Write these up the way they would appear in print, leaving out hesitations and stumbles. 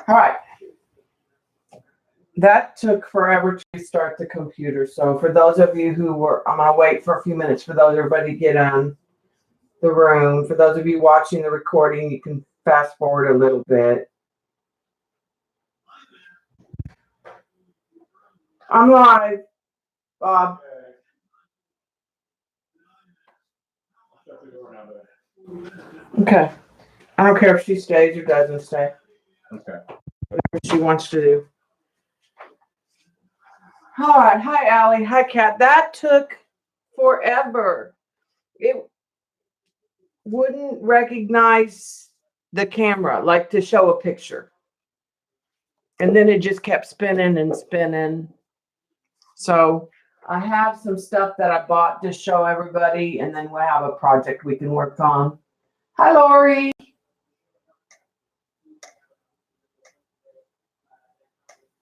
All right. That took forever to restart the computer. So for those of you who were, I'm going to wait for a few minutes for everybody to get on the room. For those of you watching the recording, you can fast forward a little bit. I'm live, Bob. Okay. I don't care if she stays or doesn't stay. Okay. Whatever she wants to do. All right. Hi, Allie. Hi, Kat. That took forever. It wouldn't recognize the camera, like to show a picture. And then it just kept spinning and spinning. So I have some stuff that I bought to show everybody, and then we'll have a project we can work on. Hi, Lori.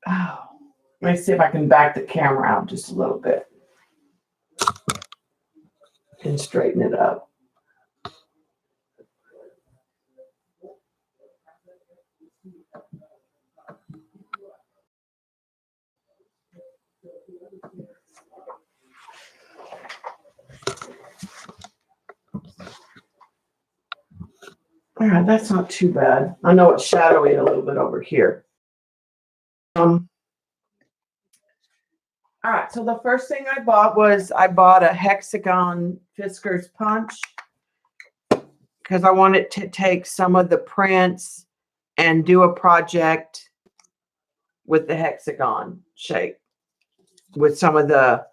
Oh, let me see if I can back the camera out just a little bit and straighten it up. All right, that's not too bad. I know it's shadowy a little bit over here. All right, so the first thing I bought was a hexagon Fiskars punch because I wanted to take some of the prints and do a project with the hexagon shape with some of the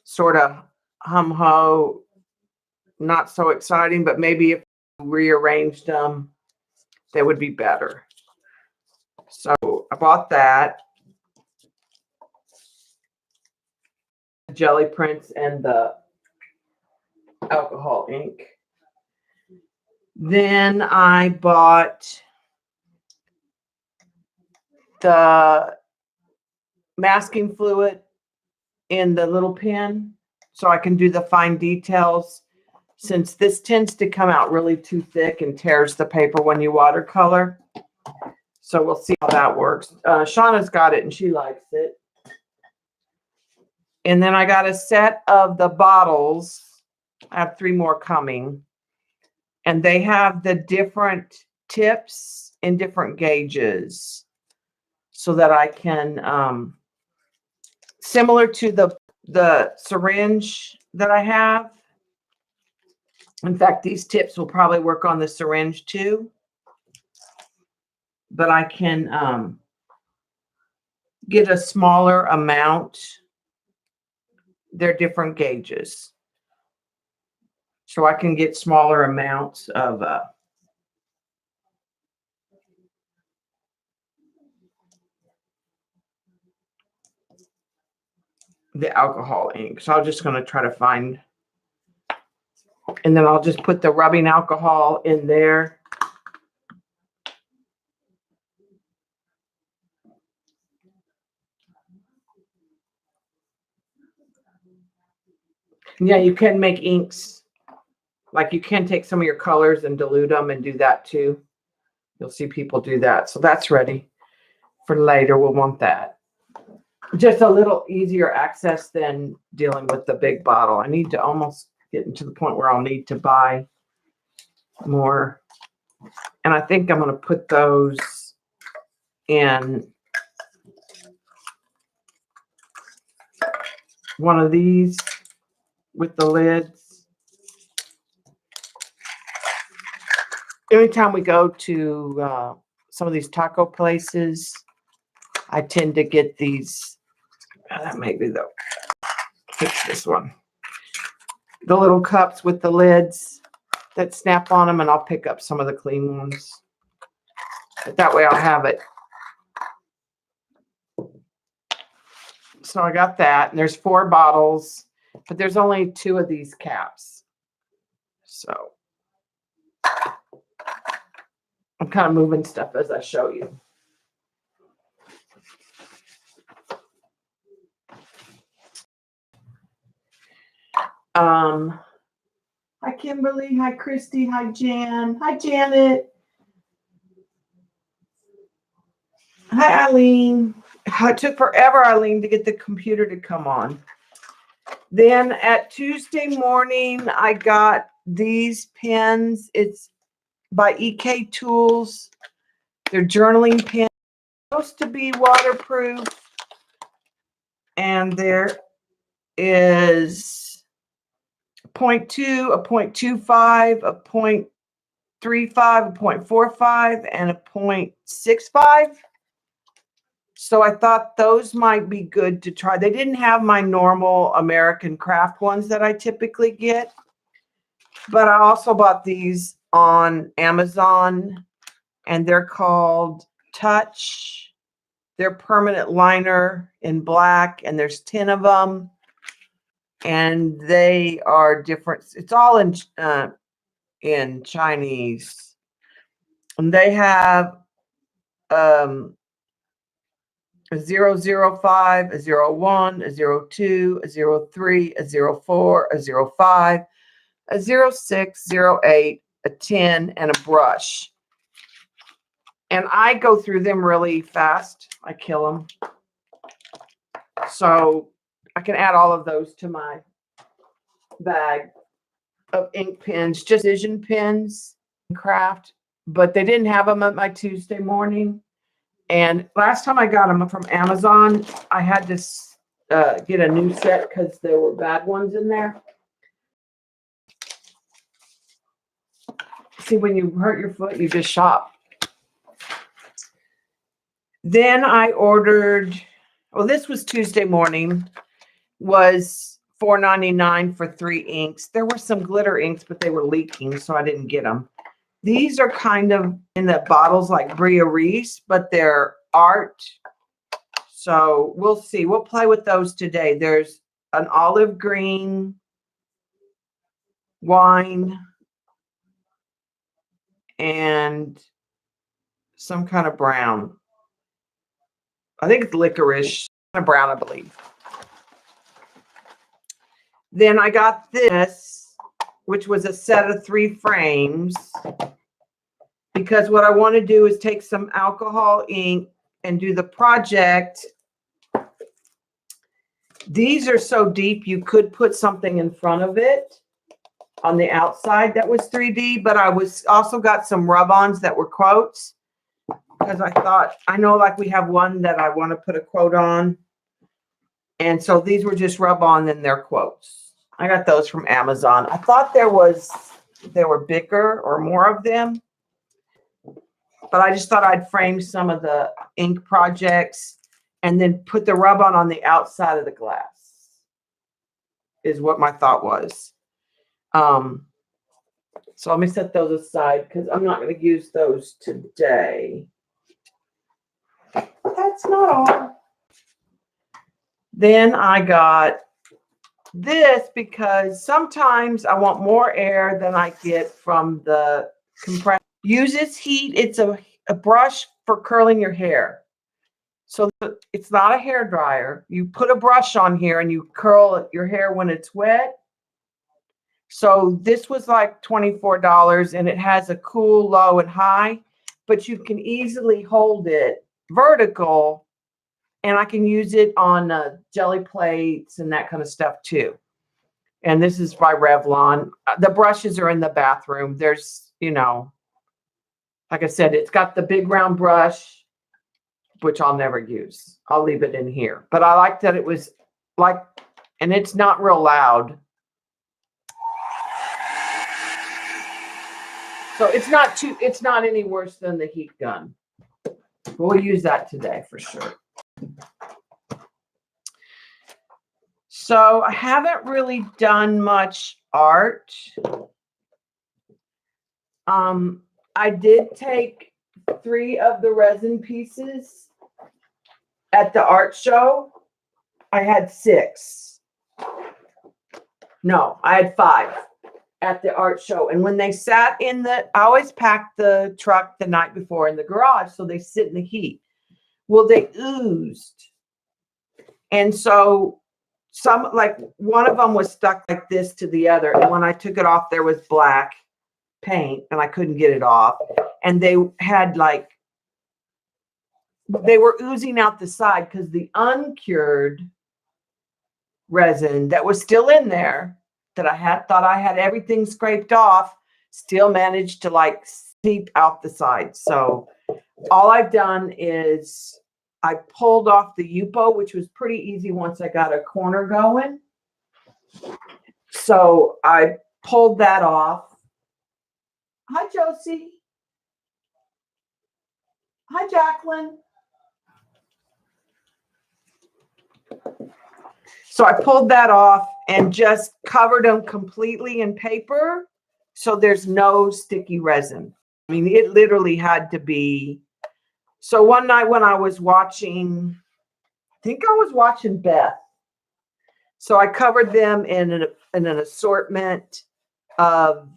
sort of hum-ho, not so exciting, but maybe if rearranged them, they would be better. So I bought that. Jelly prints and the alcohol ink. Then I bought the masking fluid in the little pen so I can do the fine details, since this tends to come out really too thick and tears the paper when you watercolor. So we'll see how that works. Shauna's got it and she likes it. And then I got a set of the bottles. I have 3 more coming. And they have the different tips in different gauges so that I can, similar to the syringe that I have. In fact, these tips will probably work on the syringe too. But I can get a smaller amount. They're different gauges. So I can get smaller amounts of the alcohol ink. So I'm just going to try to find, and then I'll just put the rubbing alcohol in there. Yeah, you can make inks. Like you can take some of your colors and dilute them and do that too. You'll see people do that. So that's ready for later. We'll want that. Just a little easier access than dealing with the big bottle. I need to almost get to the point where I'll need to buy more. And I think I'm going to put those in one of these with the lids. Anytime we go to some of these taco places, I tend to get these. That may be the, fix this one. The little cups with the lids that snap on them, and I'll pick up some of the clean ones. But that way I'll have it. So I got that, and there's 4 bottles, but there's only 2 of these caps. So I'm kind of moving stuff as I show you. Hi, Kimberly. Hi, Christy. Hi, Jan. Hi, Janet. Hi, Eileen. It took forever, Eileen, to get the computer to come on. Then at Tuesday morning, I got these pens. It's by EK Tools. They're journaling pens. Supposed to be waterproof. And there is a 0.2, a 0.25, a 0.35, a 0.45, and a 0.65. So I thought those might be good to try. They didn't have my normal American Craft ones that I typically get, but I also bought these on Amazon, and they're called Touch. They're permanent liner in black, and there's 10 of them, and they are different. It's all in Chinese, and they have a 005, a 01, a 02, a 03, a 04, a 05, a 06, 08, a 10, and a brush. And I go through them really fast. I kill them. So I can add all of those to my bag of ink pens, just Vision pens, Craft, but they didn't have them at my Tuesday morning. And last time I got them from Amazon, I had to get a new set because there were bad ones in there. See, when you hurt your foot, you just shop. Then I ordered, well, this was Tuesday morning, was $4.99 for 3 inks. There were some glitter inks, but they were leaking, so I didn't get them. These are kind of in the bottles like Bria Reese, but they're art. So we'll see. We'll play with those today. There's an olive green, wine, and some kind of brown. I think it's licorice, kind of brown, I believe. Then I got this, which was a set of 3 frames, because what I want to do is take some alcohol ink and do the project. These are so deep, you could put something in front of it on the outside that was 3D, but I was also got some rub-ons that were quotes, because I thought, I know like we have one that I want to put a quote on. And so these were just rub-on and they're quotes. I got those from Amazon. I thought there were bigger or more of them, but I just thought I'd frame some of the ink projects and then put the rub-on on the outside of the glass, is what my thought was. So let me set those aside because I'm not going to use those today. That's not all. Then I got this because sometimes I want more air than I get from the compressor. Uses heat. It's a brush for curling your hair. So it's not a hair dryer. You put a brush on here and you curl your hair when it's wet. So this was like $24, and it has a cool, low, and high, but you can easily hold it vertical, and I can use it on jelly plates and that kind of stuff too. And this is by Revlon. The brushes are in the bathroom. There's, like I said, it's got the big round brush, which I'll never use. I'll leave it in here. But I like that it was like, and it's not real loud. So it's not any worse than the heat gun. We'll use that today for sure. So I haven't really done much art. I did take 3 of the resin pieces at the art show. I had 6. No, I had 5 at the art show. And when they sat I always pack the truck the night before in the garage, so they sit in the heat. Well, they oozed. And so one of them was stuck like this to the other. And when I took it off, there was black paint and I couldn't get it off. And they had like they were oozing out the side because the uncured resin that was still in there that I thought I had everything scraped off still managed to like seep out the side. So all I've done is I pulled off the Yupo, which was pretty easy once I got a corner going. So I pulled that off. Hi, Josie. Hi, Jacqueline. So I pulled that off and just covered them completely in paper so there's no sticky resin. I mean, it literally had to be. So one night when I was watching, I think I was watching Beth. So I covered them in an assortment of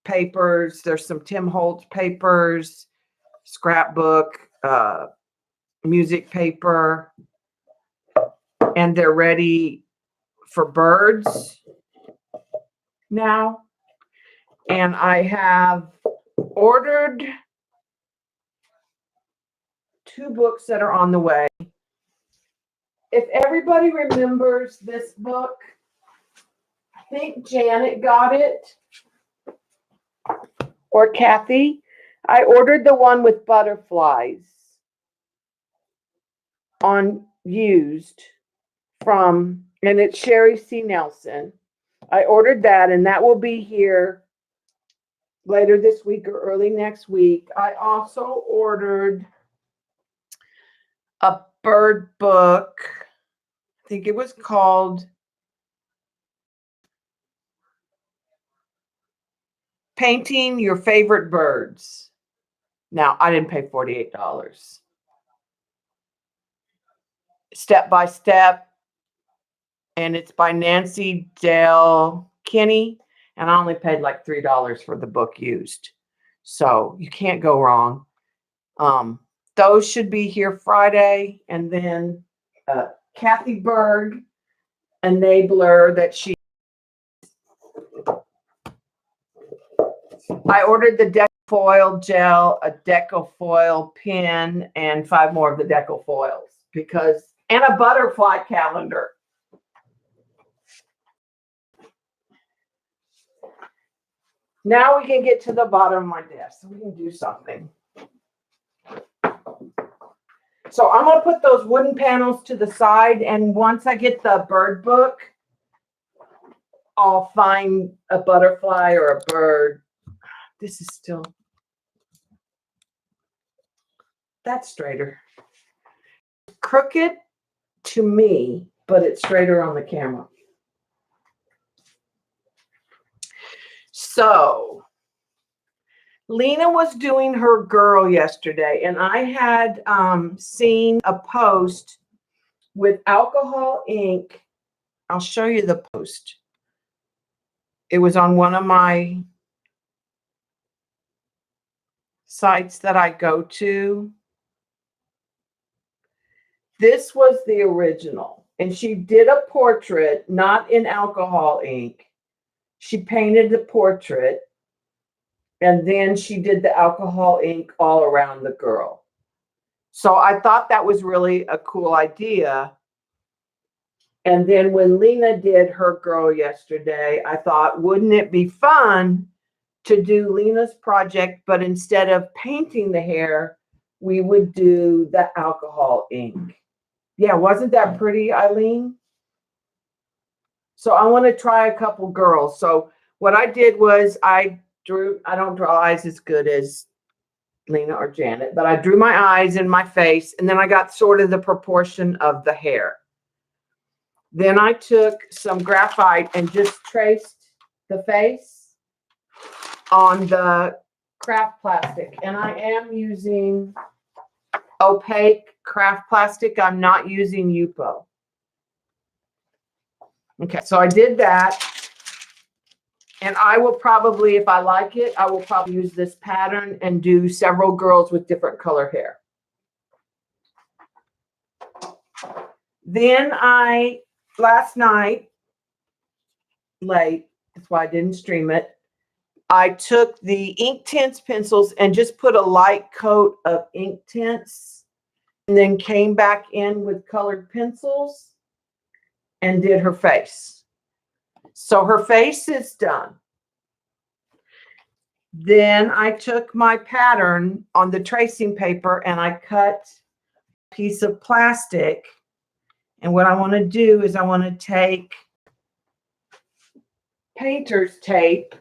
papers. There's some Tim Holtz papers, scrapbook, music paper, and they're ready for birds now. And I have ordered 2 books that are on the way. If everybody remembers this book, I think Janet got it, or Kathy. I ordered the one with butterflies on used from, and it's Sherry C. Nelson. I ordered that, and that will be here later this week or early next week. I also ordered a bird book. I think it was called Painting Your Favorite Birds. Now, I didn't pay $48. Step by Step, and it's by Nancy Dale Kinney, and I only paid like $3 for the book used. So you can't go wrong. Those should be here Friday, and then Kathy Berg, Enabler, that she. I ordered the Decofoil gel, a Decofoil pin, and 5 more of the Decofoils because, and a butterfly calendar. Now we can get to the bottom of my desk so we can do something. So I'm going to put those wooden panels to the side, and once I get the bird book, I'll find a butterfly or a bird. This is still, that's straighter. Crooked to me, but it's straighter on the camera. So Lena was doing her girl yesterday, and I had seen a post with alcohol ink. I'll show you the post. It was on one of my sites that I go to. This was the original, and she did a portrait, not in alcohol ink. She painted the portrait, and then she did the alcohol ink all around the girl. So I thought that was really a cool idea. And then when Lena did her girl yesterday, I thought, wouldn't it be fun to do Lena's project, but instead of painting the hair, we would do the alcohol ink. Yeah, wasn't that pretty, Eileen? So I want to try a couple girls. So what I did was I don't draw eyes as good as Lena or Janet, but I drew my eyes and my face, and then I got sort of the proportion of the hair. Then I took some graphite and just traced the face on the craft plastic. And I am using opaque craft plastic. I'm not using Yupo. Okay, so I did that. And I will probably, if I like it, I will probably use this pattern and do several girls with different color hair. Then last night, late, that's why I didn't stream it, I took the Inktense pencils and just put a light coat of Inktense and then came back in with colored pencils and did her face. So her face is done. Then I took my pattern on the tracing paper and I cut a piece of plastic. And what I want to do is I want to take painter's tape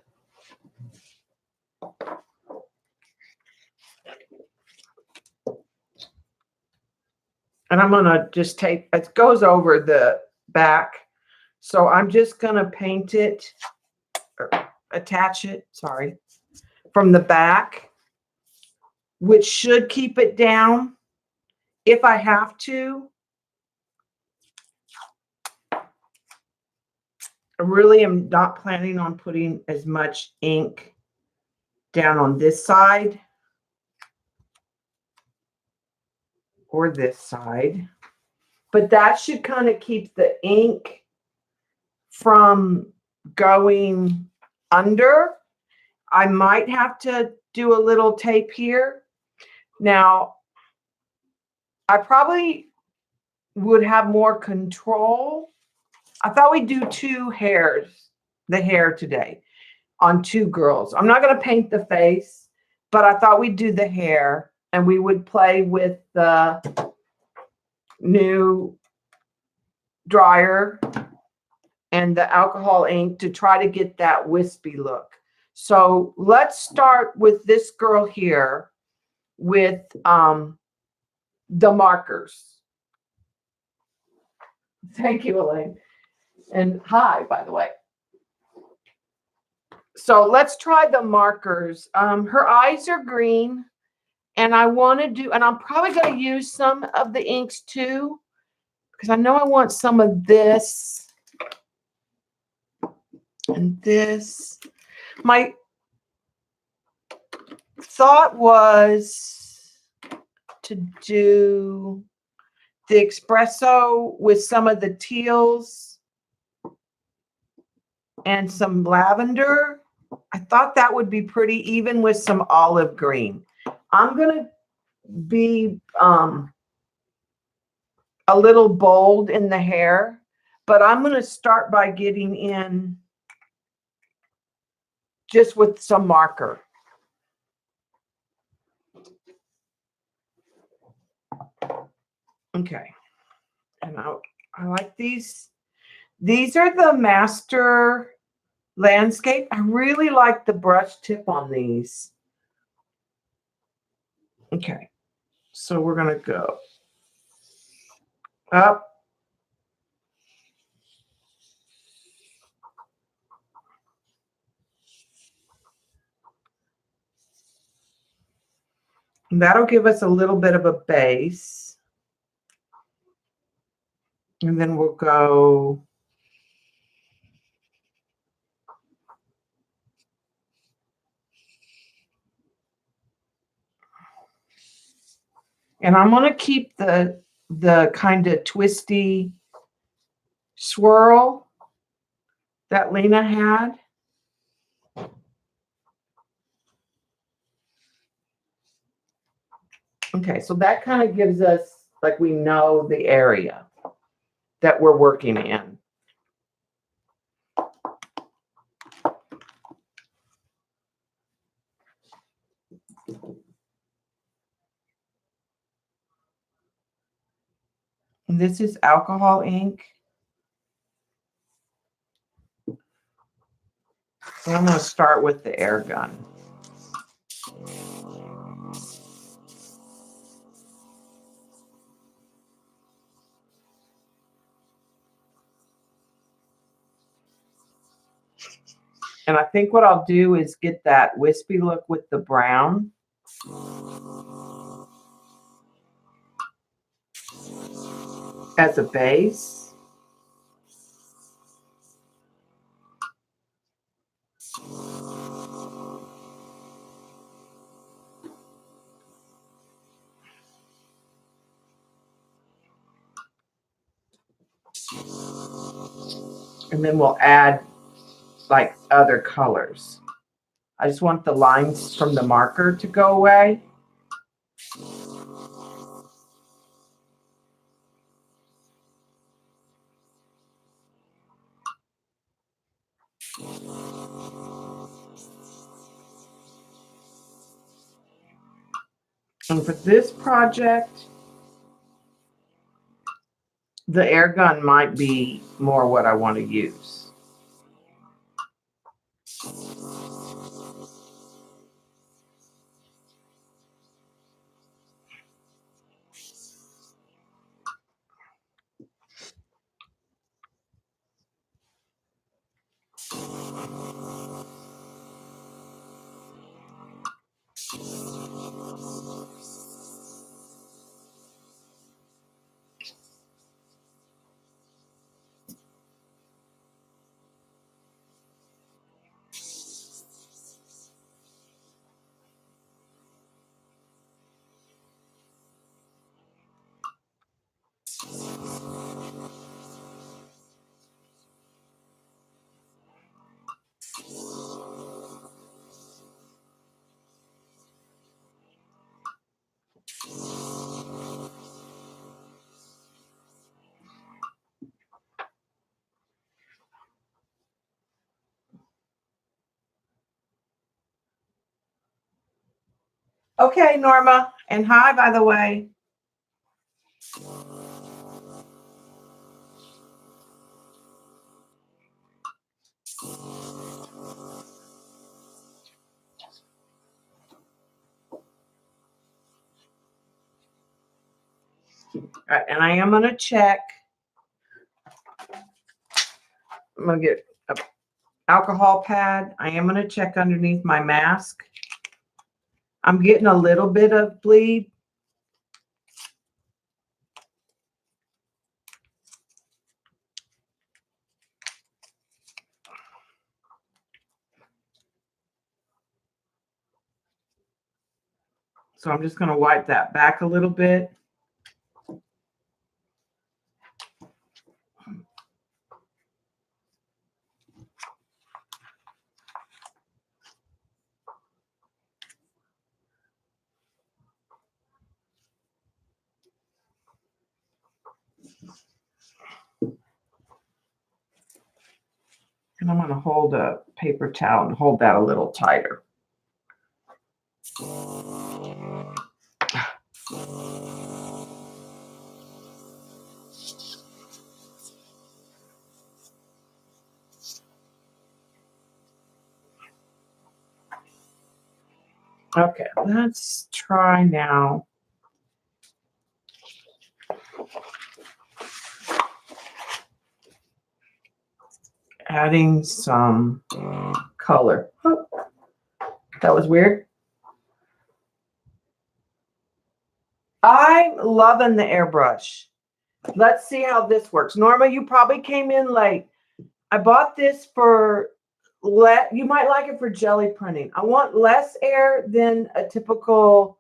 and I'm going to just tape, it goes over the back. So I'm just going to paint it, or attach it, sorry, from the back, which should keep it down if I have to. I really am not planning on putting as much ink down on this side or this side, but that should kind of keep the ink from going under. I might have to do a little tape here. Now, I probably would have more control. I thought we'd do the hair today on two girls. I'm not going to paint the face, but I thought we'd do the hair and we would play with the new dryer and the alcohol ink to try to get that wispy look. So let's start with this girl here with the markers. Thank you, Elaine. And hi, by the way. So let's try the markers. Her eyes are green, and I want to do, and I'm probably going to use some of the inks too, because I know I want some of this and this. My thought was to do the espresso with some of the teals and some lavender. I thought that would be pretty, even with some olive green. I'm going to be a little bold in the hair, but I'm going to start by getting in just with some marker. Okay. And I like these. These are the Master Landscape. I really like the brush tip on these. Okay. So we're going to go up. And that'll give us a little bit of a base. And then we'll go and I'm going to keep the kind of twisty swirl that Lena had. Okay, so that kind of gives us, like, we know the area that we're working in. And this is alcohol ink. So I'm going to start with the air gun. And I think what I'll do is get that wispy look with the brown. As a base. And then we'll add like other colors. I just want the lines from the marker to go away. And for this project, the air gun might be more what I want to use. Okay, Norma, and hi, by the way. All right, and I am going to check. I'm going to get an alcohol pad. I am going to check underneath my mask. I'm getting a little bit of bleed. So I'm just going to wipe that back a little bit. And I'm going to hold a paper towel and hold that a little tighter. Okay, let's try now. Adding some color. Oh, that was weird. I'm loving the airbrush. Let's see how this works. Norma, you probably came in late. I bought this for you might like it for jelly printing. I want less air than a typical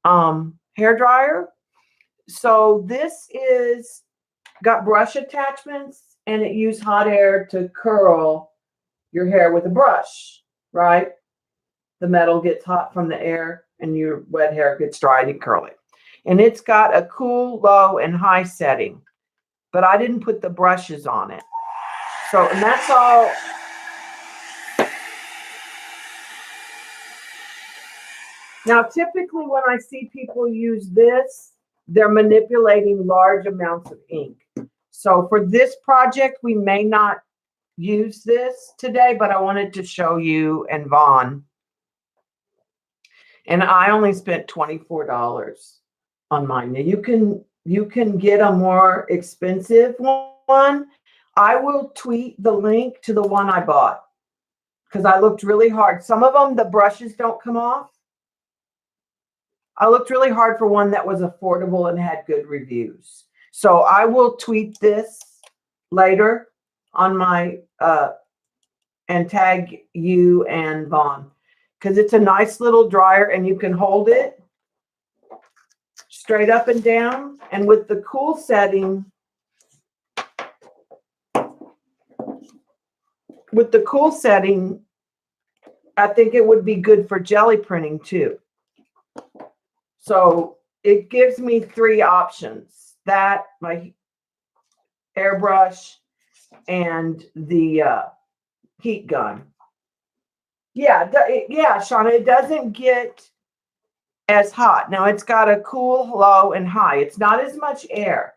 hair dryer. So this is got brush attachments and it used hot air to curl your hair with a brush, right? The metal gets hot from the air and your wet hair gets dry and you curl it. And it's got a cool, low, and high setting, but I didn't put the brushes on it. So, and that's all. Now, typically when I see people use this, they're manipulating large amounts of ink. So for this project, we may not use this today, but I wanted to show you and Vaughn. And I only spent $24 on mine. Now you can get a more expensive one. I will tweet the link to the one I bought because I looked really hard. Some of them, the brushes don't come off. I looked really hard for one that was affordable and had good reviews. So I will tweet this later on my and tag you and Vaughn because it's a nice little dryer and you can hold it straight up and down. And with the cool setting, I think it would be good for jelly printing too. So it gives me 3 options: that, my airbrush, and the heat gun. Yeah, yeah, Shauna, it doesn't get as hot. Now it's got a cool, low, and high. It's not as much air.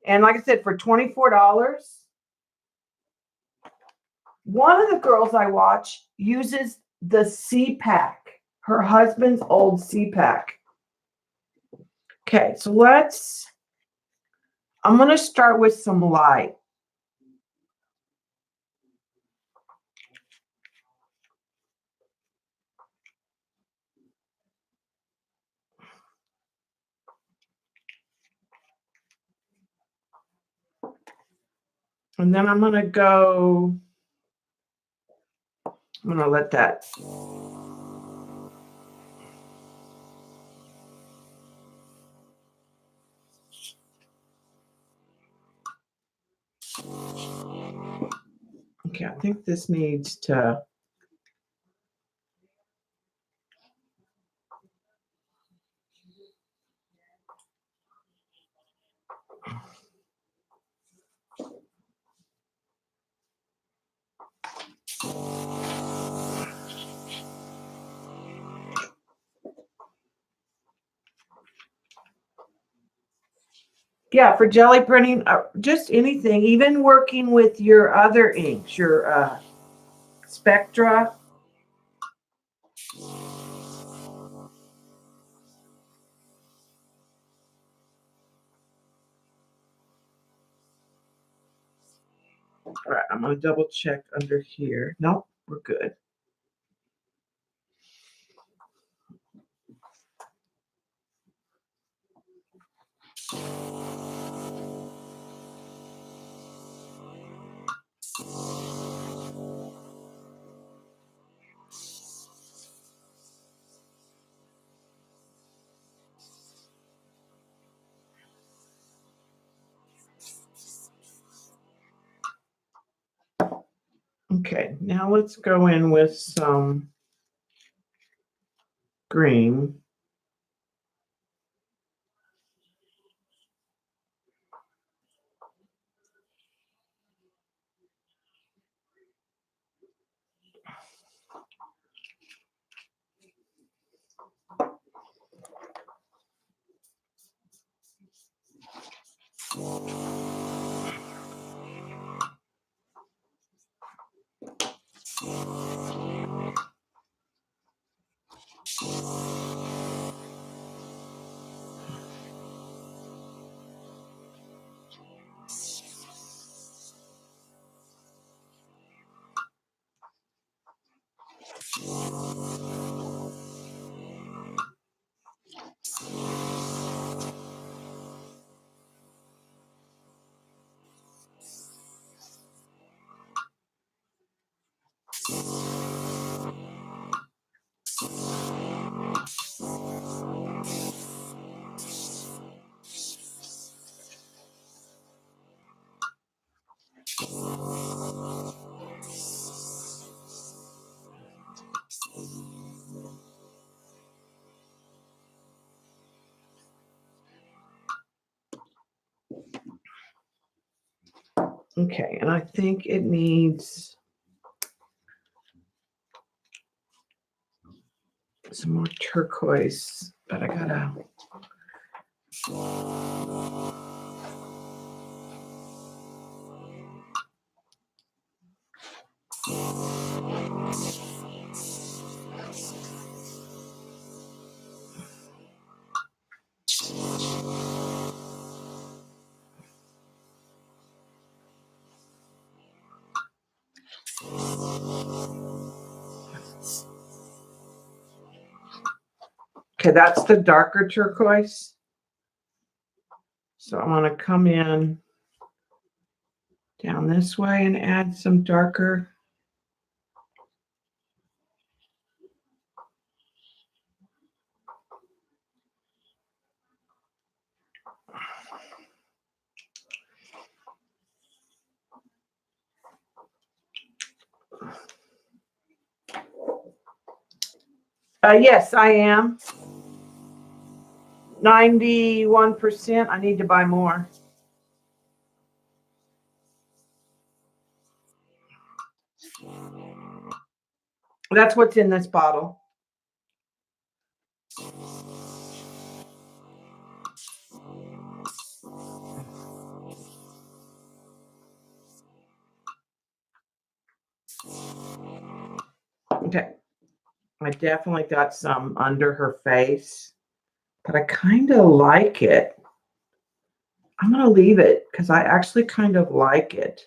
And like I said, for $24, one of the girls I watch uses the CPAC, her husband's old CPAC. Okay, so I'm going to start with some light. And then I'm going to let that. Okay, I think this needs to. Yeah, for jelly printing, just anything, even working with your other inks, your Spectra. All right, I'm going to double check under here. Nope, we're good. Okay, now let's go in with some green. Okay, and I think it needs some more turquoise, but I gotta. Okay, that's the darker turquoise. So I'm going to come in down this way and add some darker. Yes, I am. 91%. I need to buy more. That's what's in this bottle. Okay. I definitely got some under her face, but I kind of like it. I'm going to leave it because I actually kind of like it.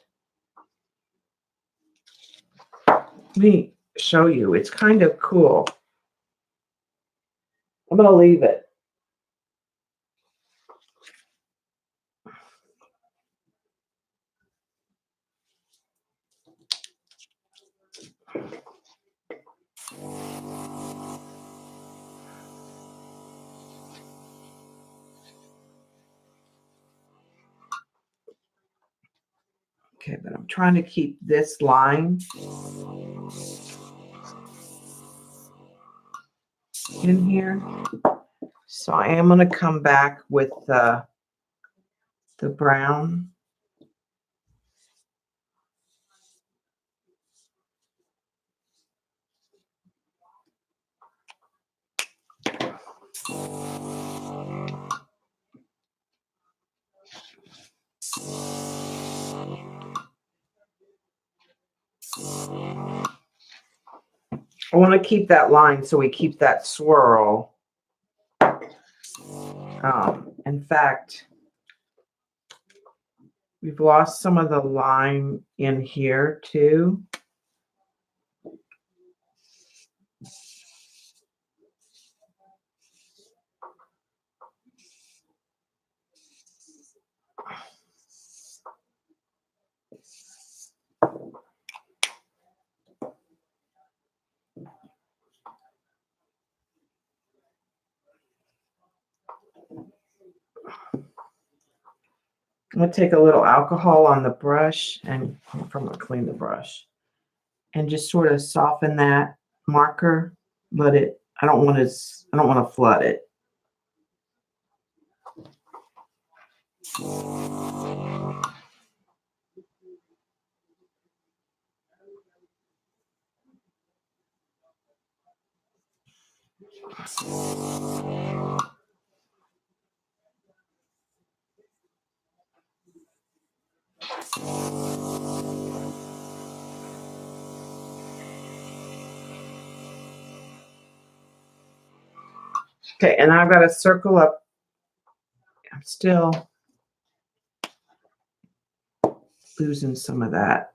Let me show you. It's kind of cool. I'm going to leave it. Okay, but I'm trying to keep this line in here. So I am going to come back with the brown. I want to keep that line so we keep that swirl. In fact, we've lost some of the line in here too. I'm going to take a little alcohol on the brush, and I'm going to clean the brush and just sort of soften that marker. Let it, I don't want to flood it. Okay, and I've got to circle up. I'm still losing some of that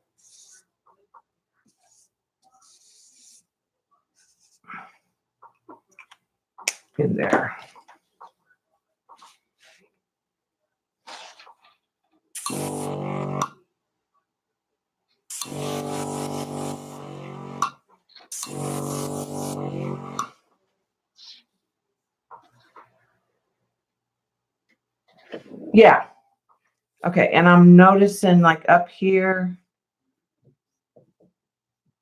in there. Yeah. Okay, and I'm noticing like up here,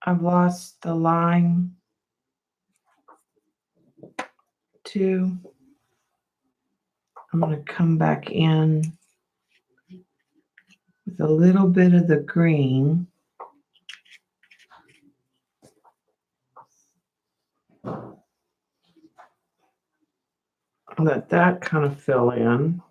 I've lost the line too. I'm going to come back in with a little bit of the green. Let that kind of fill in.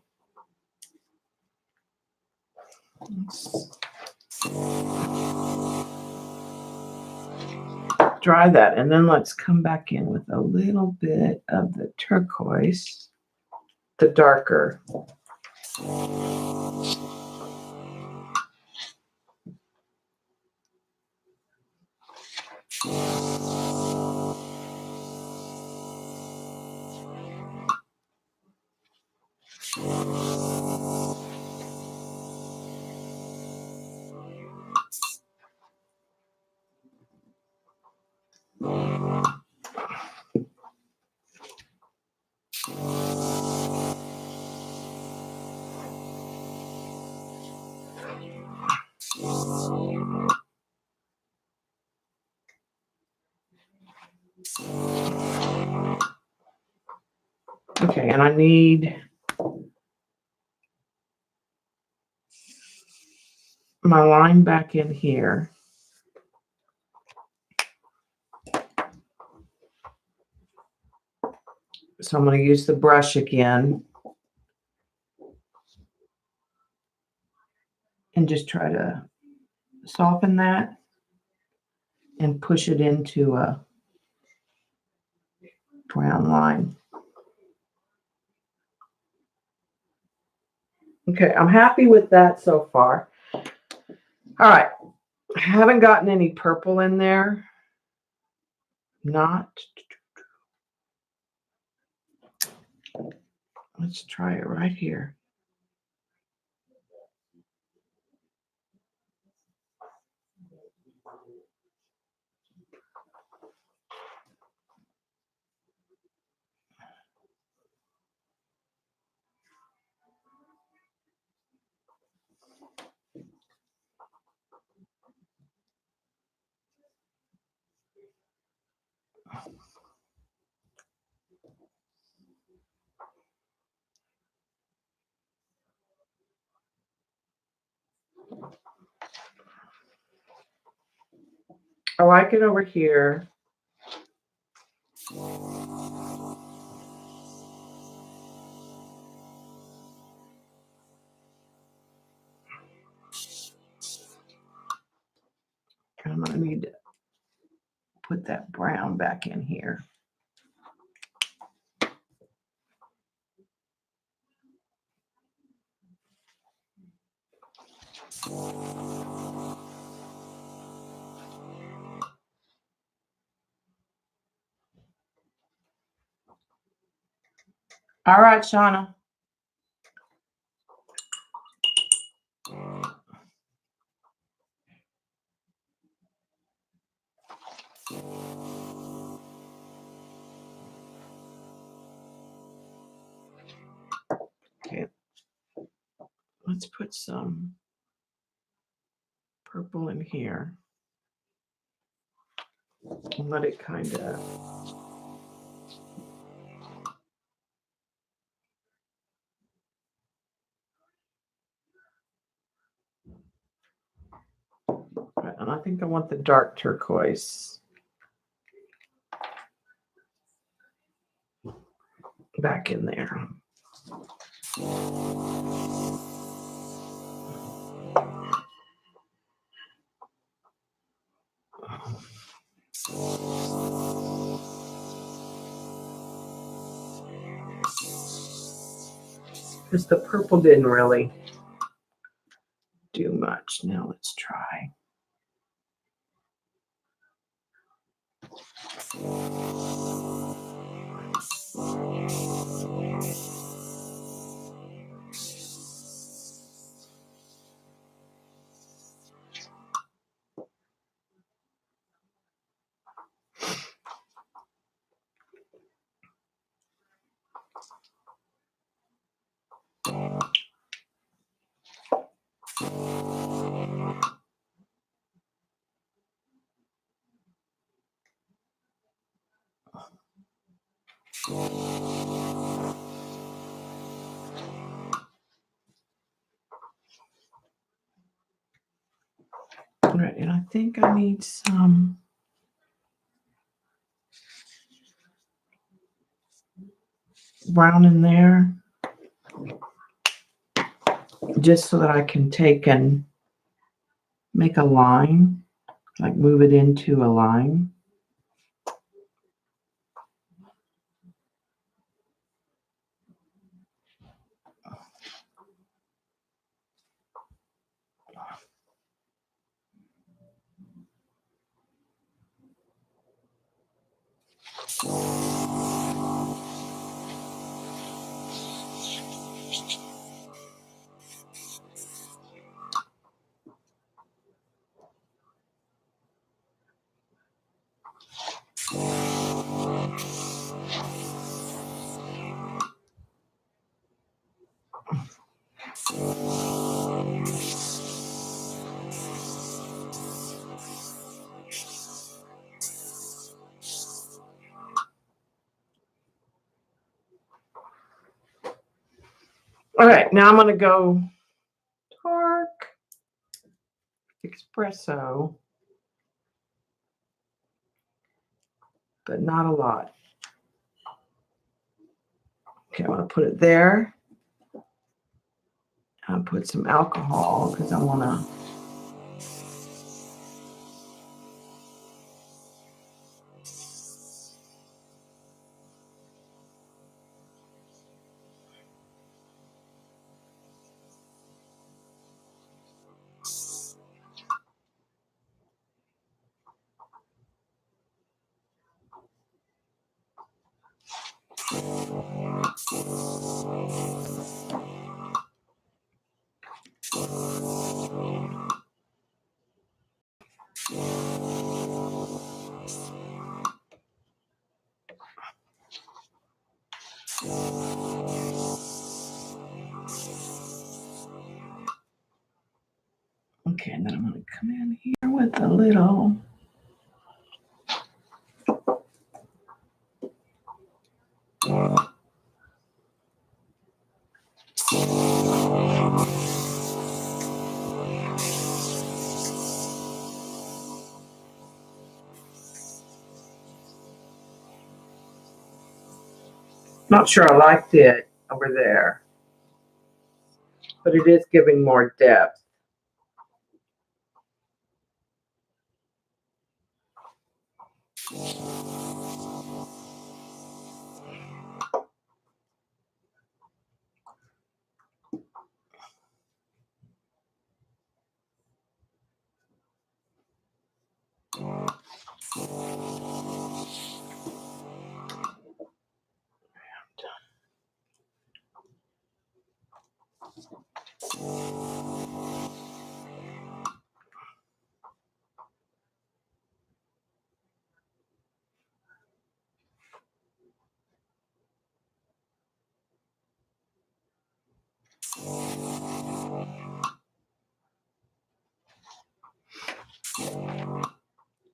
Dry that, and then let's come back in with a little bit of the turquoise, the darker. Okay, and I need my line back in here. So I'm going to use the brush again and just try to soften that and push it into a brown line. Okay, I'm happy with that so far. All right, I haven't gotten any purple in there. Let's try it right here. I like it over here. I'm going to need to put that brown back in here. All right, Shauna. Okay. Let's put some purple in here. And let it kind of and I think I want the dark turquoise back in there. Because the purple didn't really do much. Now let's try. All right, and I think I need some brown in there, just so that I can take and make a line, like move it into a line. All right, now I'm going to go dark espresso, but not a lot. Okay, I'm going to put it there. I'll put some alcohol because I want to. Okay, and then I'm going to come in here with a little. Not sure I liked it over there, but it is giving more depth.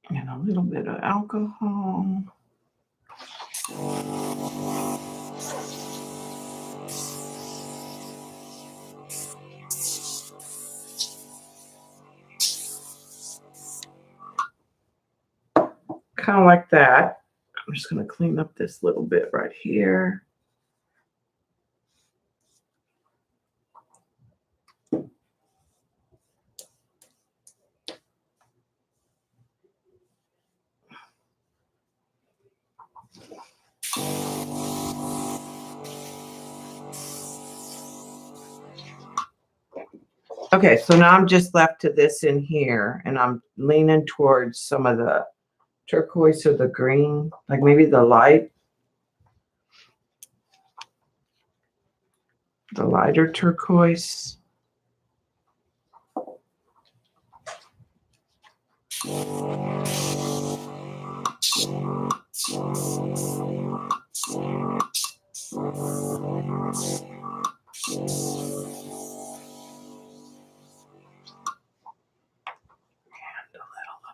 And a little bit of alcohol. Kind of like that. I'm just going to clean up this little bit right here. Okay, so now I'm just left to this in here, and I'm leaning towards some of the turquoise or the green, like maybe the lighter turquoise.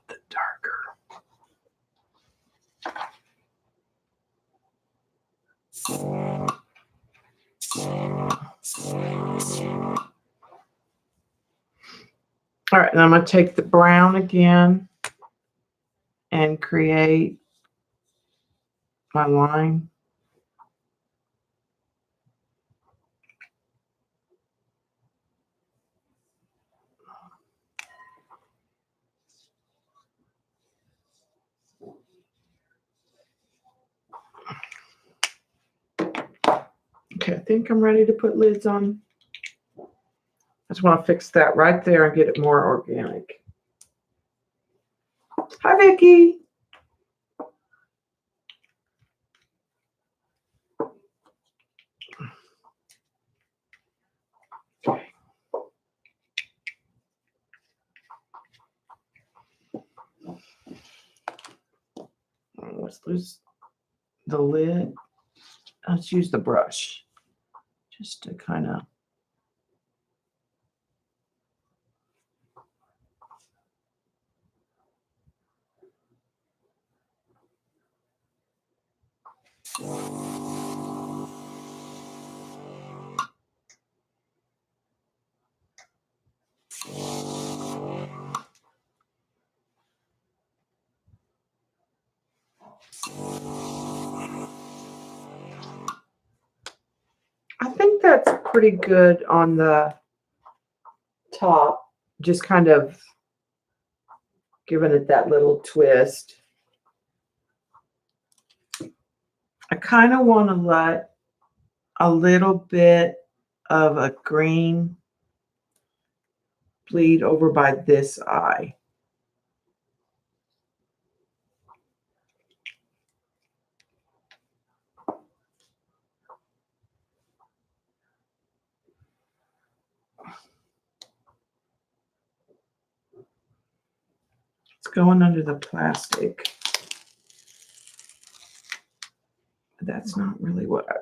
The darker. All right, and I'm going to take the brown again and create my line. Okay, I think I'm ready to put lids on. I just want to fix that right there and get it more organic. Hi, Vicki. Okay. Let's lose the lid. Let's use the brush just to kind of. I think that's pretty good on the top. Just kind of giving it that little twist. I kind of want to let a little bit of a green bleed over by this eye. It's going under the plastic. That's not really what I...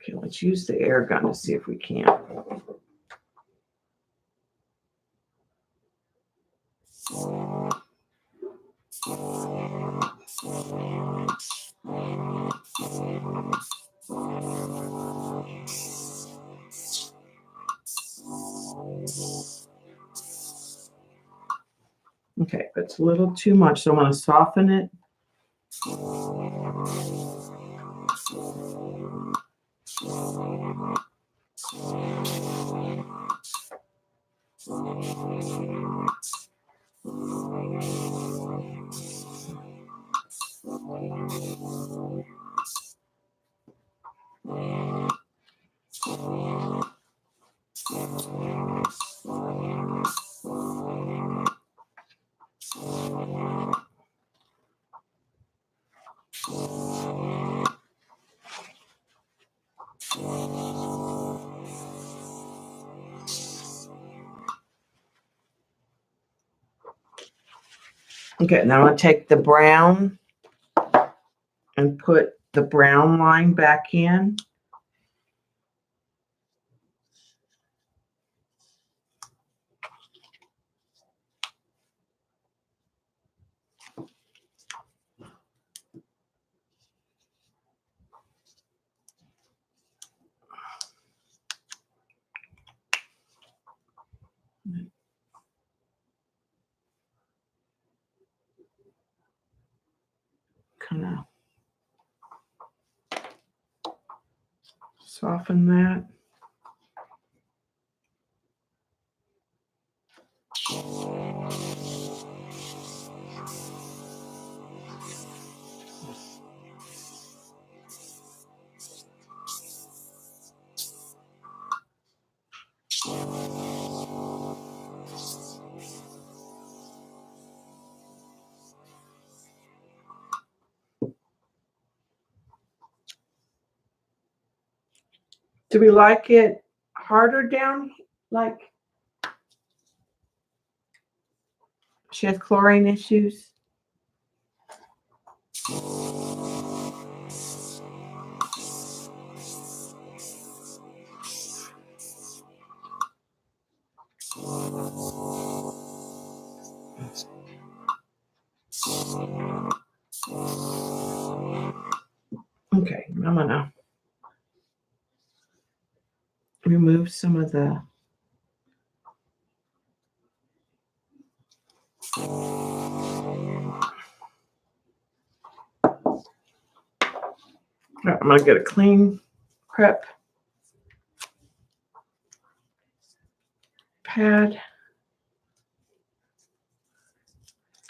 Okay, let's use the air gun to see if we can. Okay, it's a little too much, so I'm going to soften it. Okay, now I'm going to take the brown and put the brown line back in. Kind of soften that. Do we like it harder down? Like she has chlorine issues? Okay, I'm gonna remove some of the I'm gonna get a clean prep pad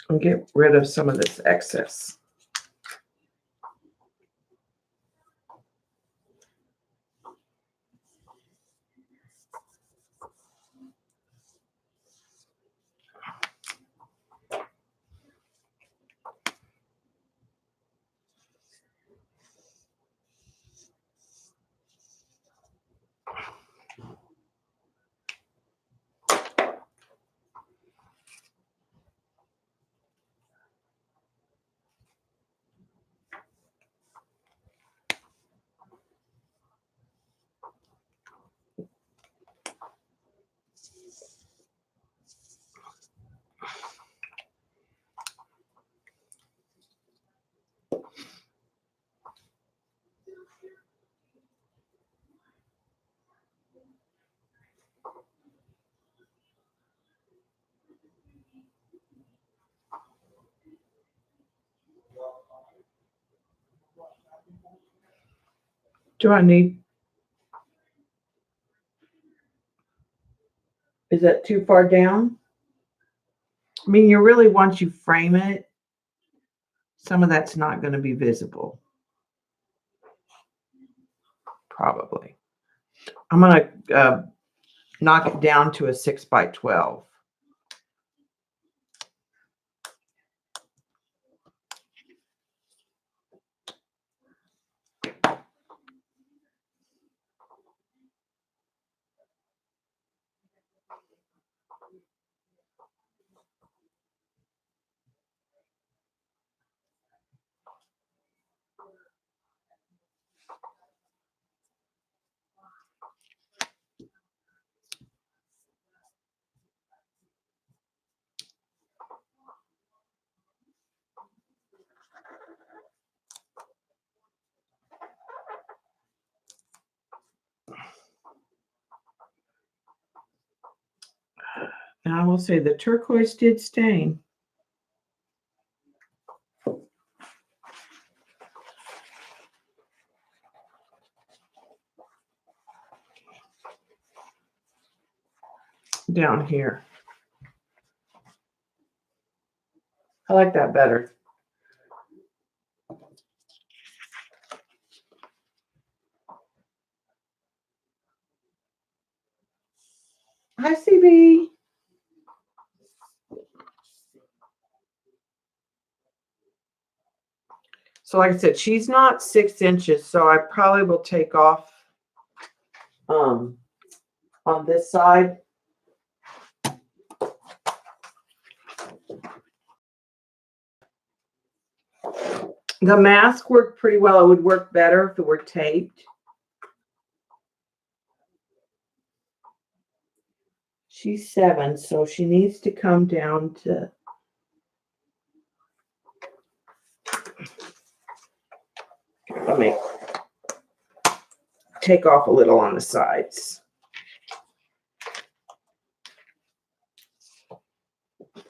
and get rid of some of this excess. Do I need? Is that too far down? I mean, you really, once you frame it, some of that's not going to be visible. Probably. I'm going to knock it down to a 6 by 12. And I will say the turquoise did stain. Down here. I like that better. Hi, CB. So like I said, she's not 6 inches, so I probably will take off on this side. The mask worked pretty well. It would work better if it were taped. She's 7, so she needs to come down to... Let me take off a little on the sides.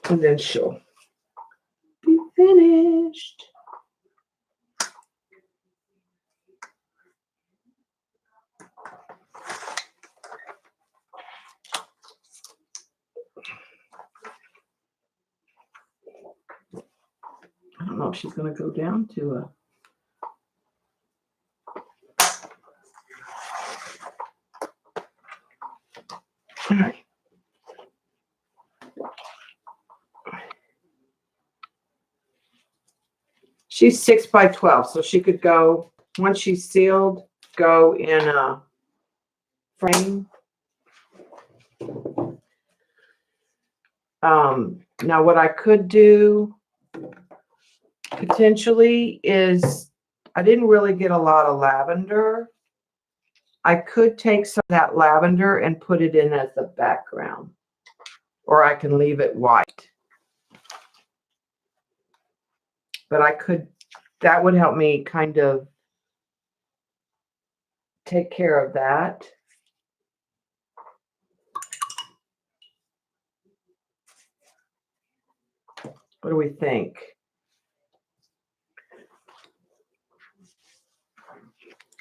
And then she'll be finished. I don't know if she's going to go down to a... All right. She's 6 by 12, so she could go, once she's sealed, go in a frame. Now what I could do potentially is, I didn't really get a lot of lavender. I could take some of that lavender and put it in as the background, or I can leave it white. But I could, that would help me kind of take care of that. What do we think?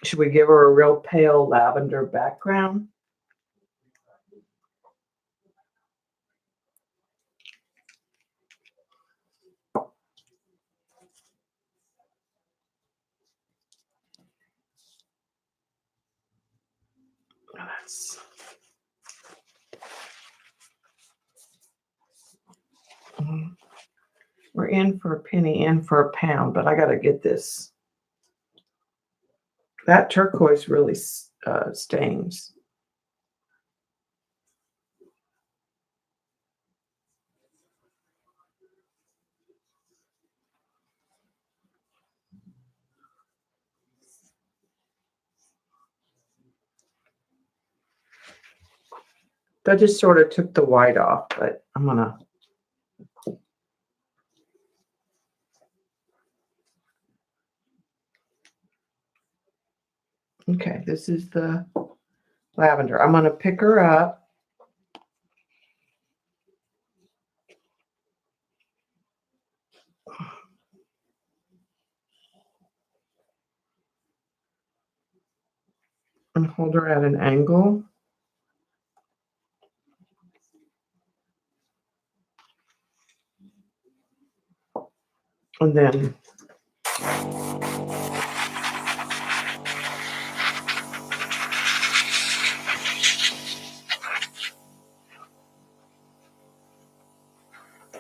Should we give her a real pale lavender background? We're in for a penny, in for a pound, but I got to get this. That turquoise really stains. That just sort of took the white off, but I'm going to... Okay, this is the lavender. I'm going to pick her up. and hold her at an angle. And then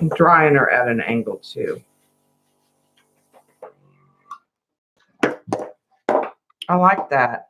I'm drying her at an angle too. I like that.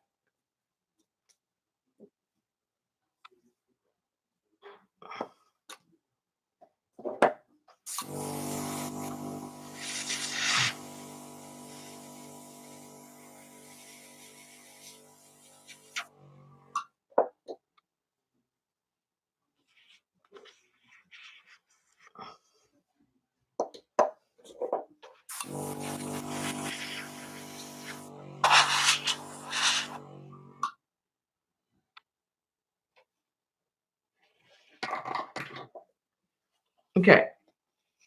Okay,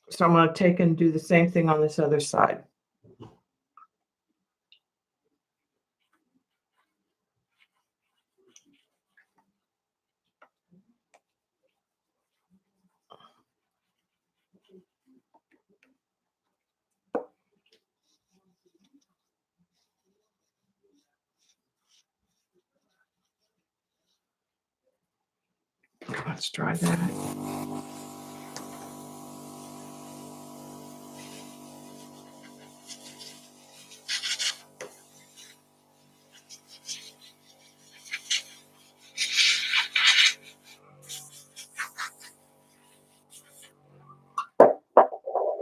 so I'm going to take and do the same thing on this other side. Let's try that.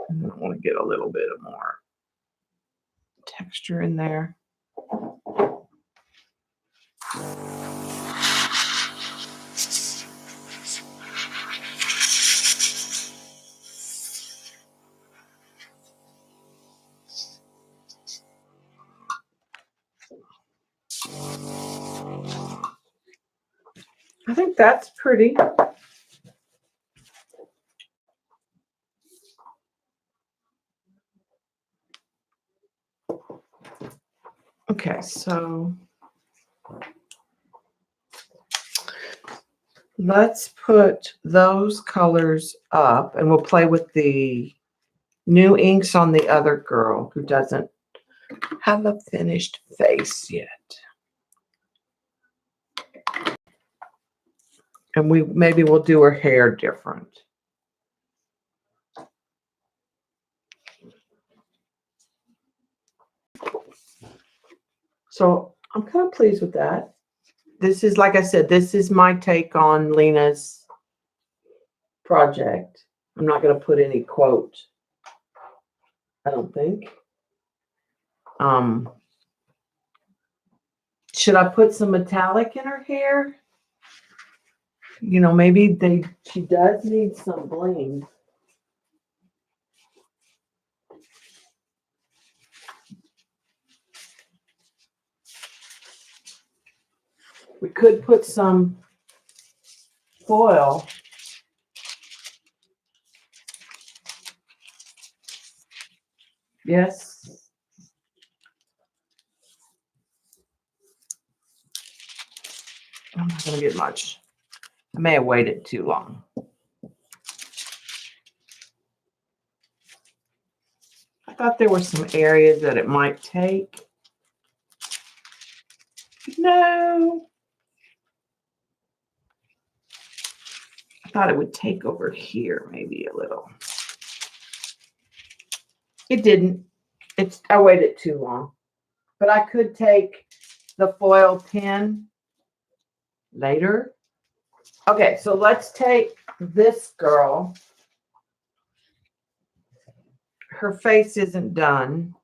I want to get a little bit of more texture in there. I think that's pretty. Okay, so let's put those colors up and we'll play with the new inks on the other girl who doesn't have a finished face yet. And maybe we'll do her hair different. So I'm kind of pleased with that. This is, like I said, this is my take on Lena's project. I'm not going to put any quote, I don't think. Should I put some metallic in her hair? You know, maybe she does need some bling. We could put some foil. Yes. I'm not going to get much. I may have waited too long. I thought there were some areas that it might take. No. I thought it would take over here maybe a little. It didn't. I waited too long. But I could take the foil pin later. Okay, so let's take this girl. Her face isn't done.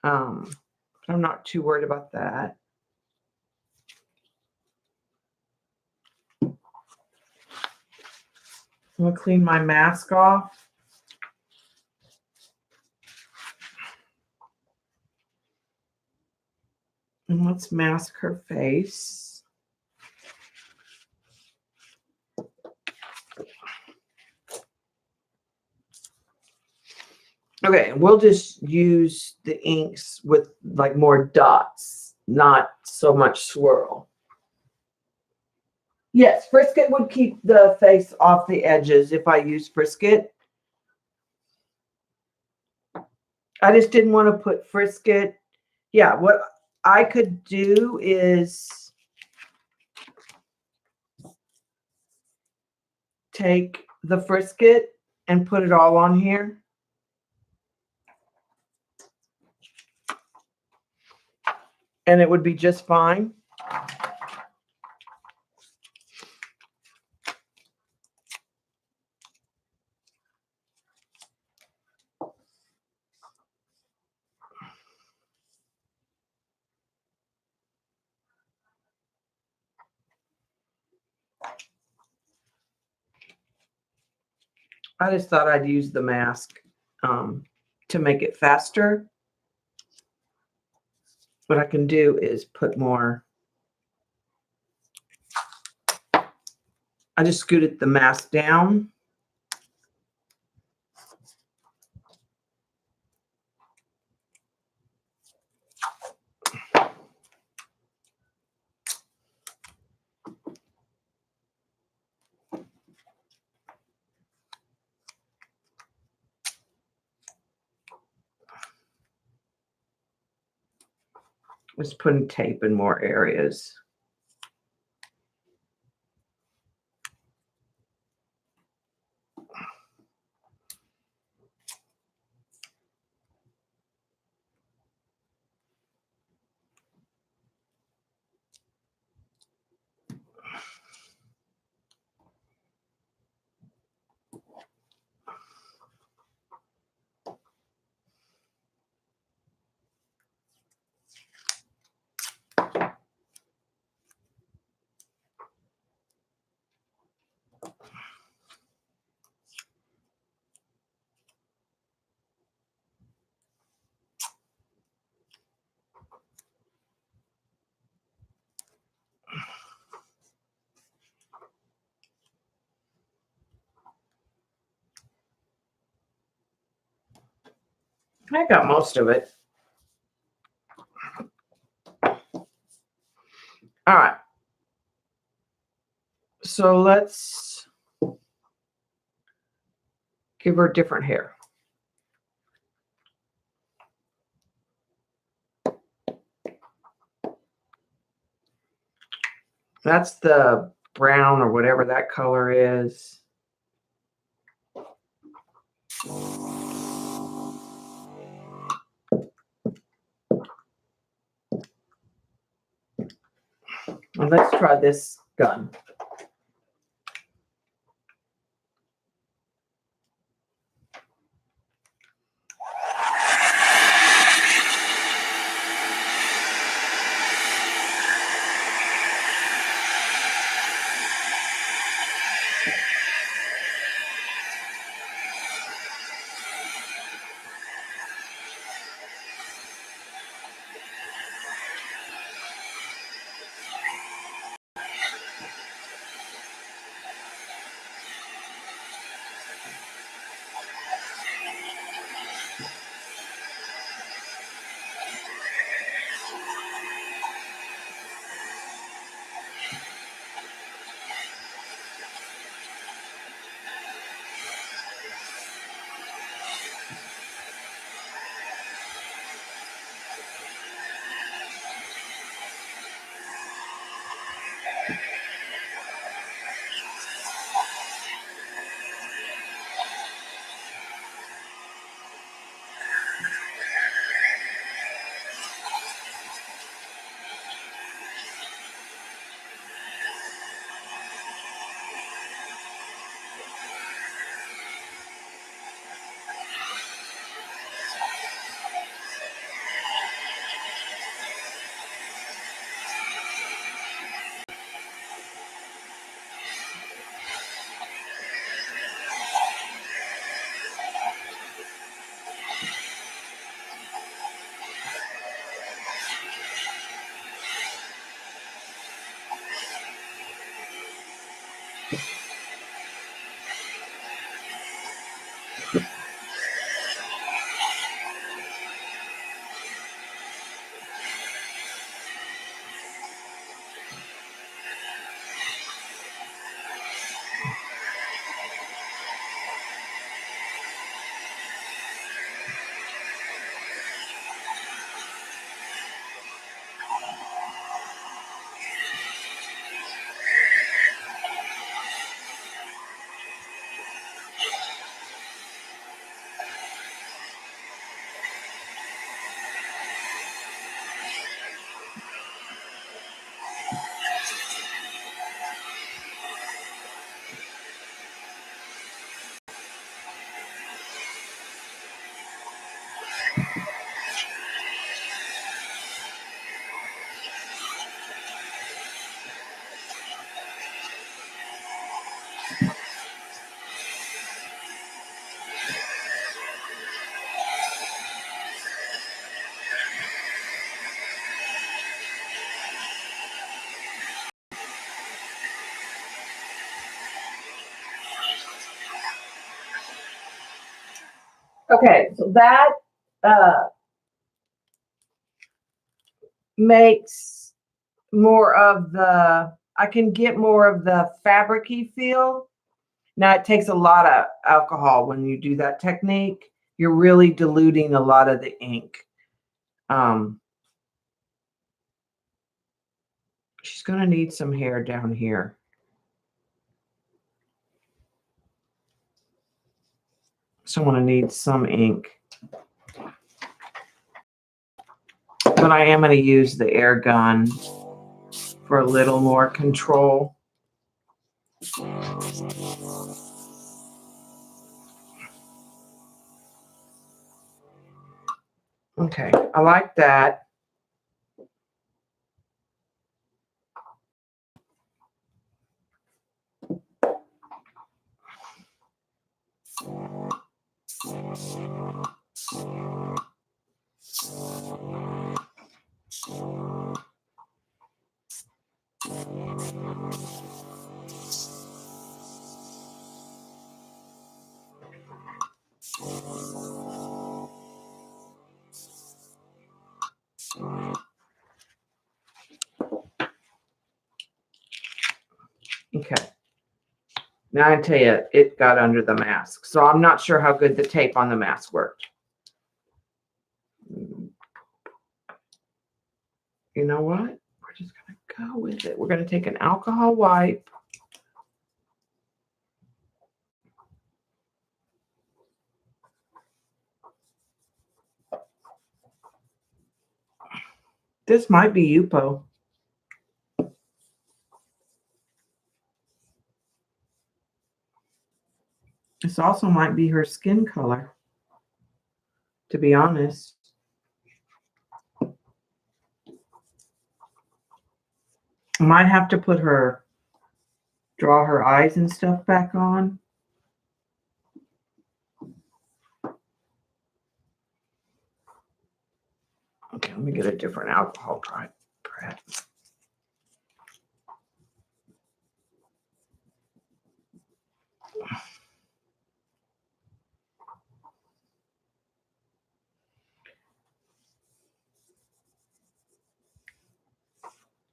I'm not too worried about that. I'm going to clean my mask off. And let's mask her face. Okay, we'll just use the inks with like more dots not so much swirl. Yes, Frisket would keep the face off the edges if I use Frisket. I just didn't want to put Frisket. Yeah, what I could do is take the Frisket and put it all on here. And it would be just fine. I just thought I'd use the mask to make it faster. What I can do is put more. I just scooted the mask down. Just putting tape in more areas. I got most of it. All right. So let's give her different hair. That's the brown or whatever that color is. And let's try this gun. Okay, so that makes more of the, I can get more of the fabricy feel. Now it takes a lot of alcohol when you do that technique. You're really diluting a lot of the ink. She's gonna need some hair down here. Someone needs some ink. But I am going to use the air gun for a little more control. Okay, I like that. Okay. Now I tell you, it got under the mask. So I'm not sure how good the tape on the mask worked. You know what? We're just going to go with it. We're going to take an alcohol wipe. This might be Yupo. This also might be her skin color, to be honest. I might have to put her, draw her eyes and stuff back on. Okay, let me get a different alcohol prep.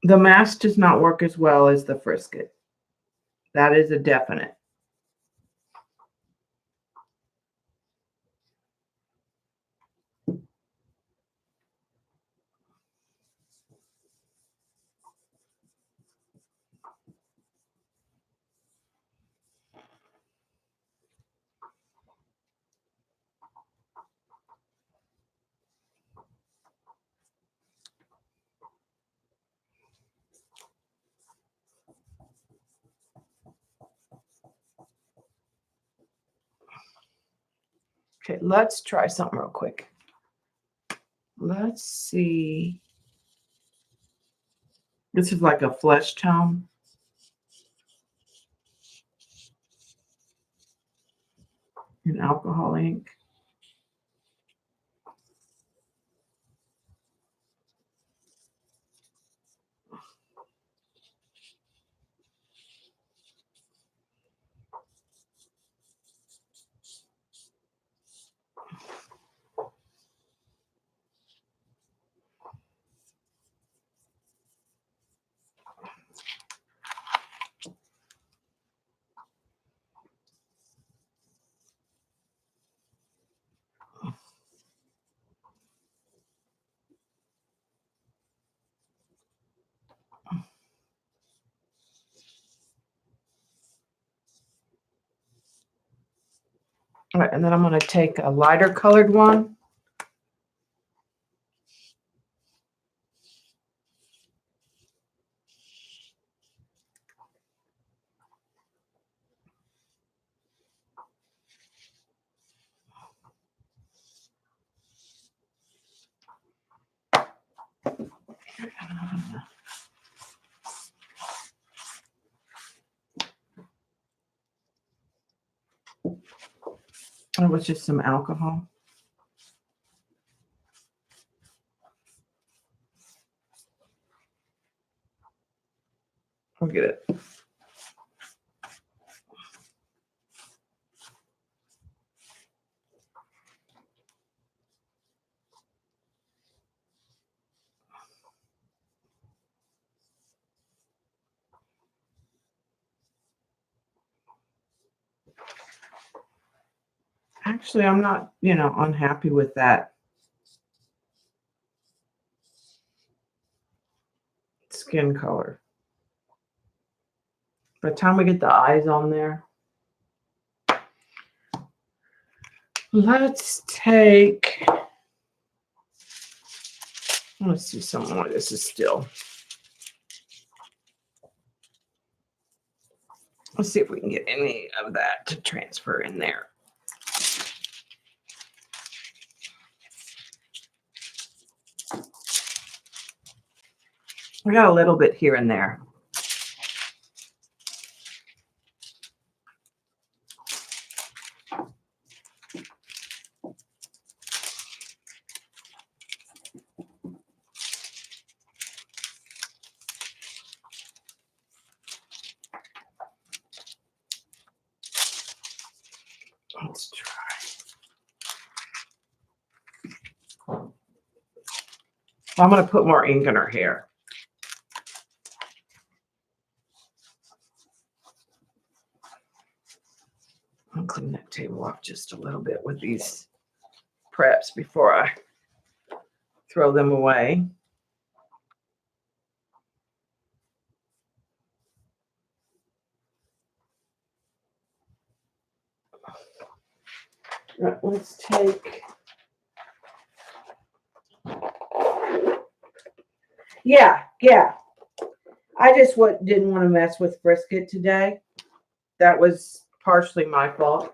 The mask does not work as well as the Frisket. That is a definite. Okay, let's try something real quick. Let's see. This is like a flesh tone. In alcohol ink. All right, and then I'm going to take a lighter colored one. It was just some alcohol. I'll get it. Actually, I'm not, unhappy with that skin color. By the time we get the eyes on there, let's see some more. This is still. Let's see if we can get any of that to transfer in there. We got a little bit here and there. Let's try. I'm going to put more ink in her hair. I'll clean that table off just a little bit with these preps before I throw them away. Right, let's take. Yeah. I just didn't want to mess with brisket today. That was partially my fault.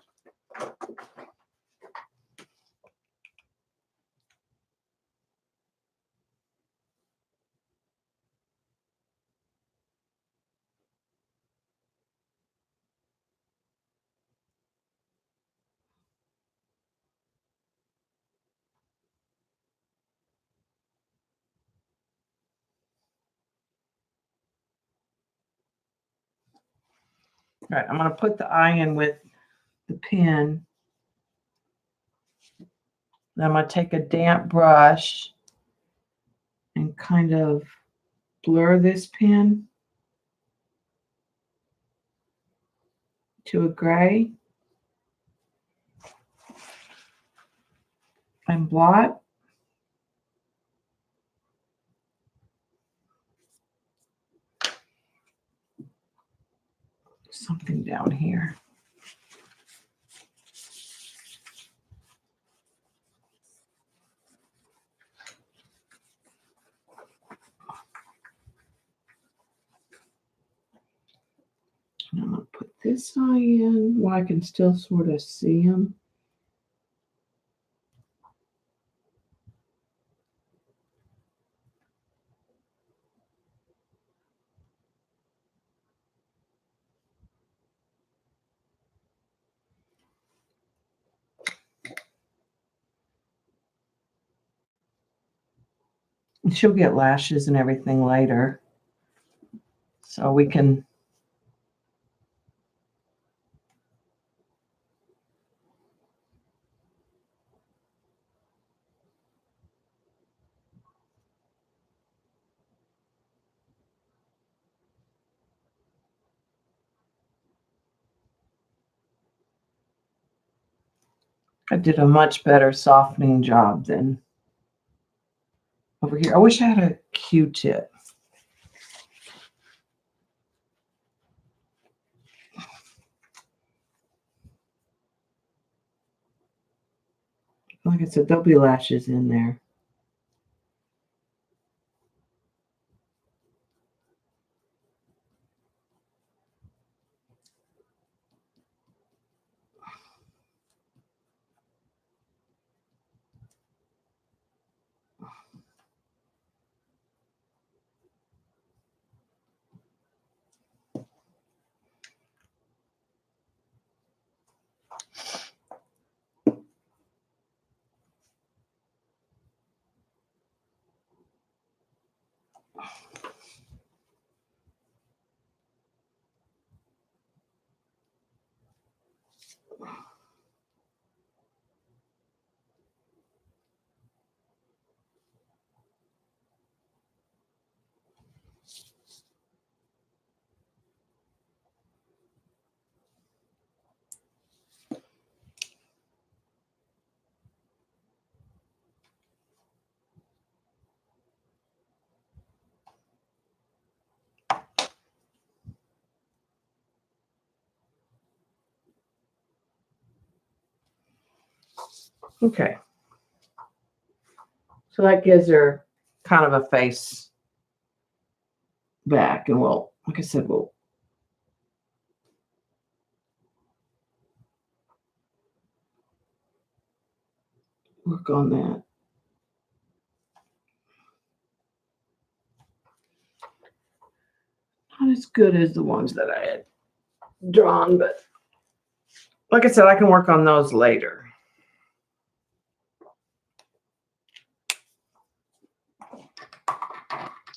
All right, I'm going to put the eye in with the pen. Then I'm going to take a damp brush and kind of blur this pen to a gray and blot. Something down here. And I'm going to put this eye in while I can still sort of see them. And she'll get lashes and everything later. So we can. I did a much better softening job than over here. I wish I had a Q-tip. Like I said, there'll be lashes in there. Okay. So that gives her kind of a face back, and we'll, like I said, we'll work on that. Not as good as the ones that I had drawn, but like I said, I can work on those later.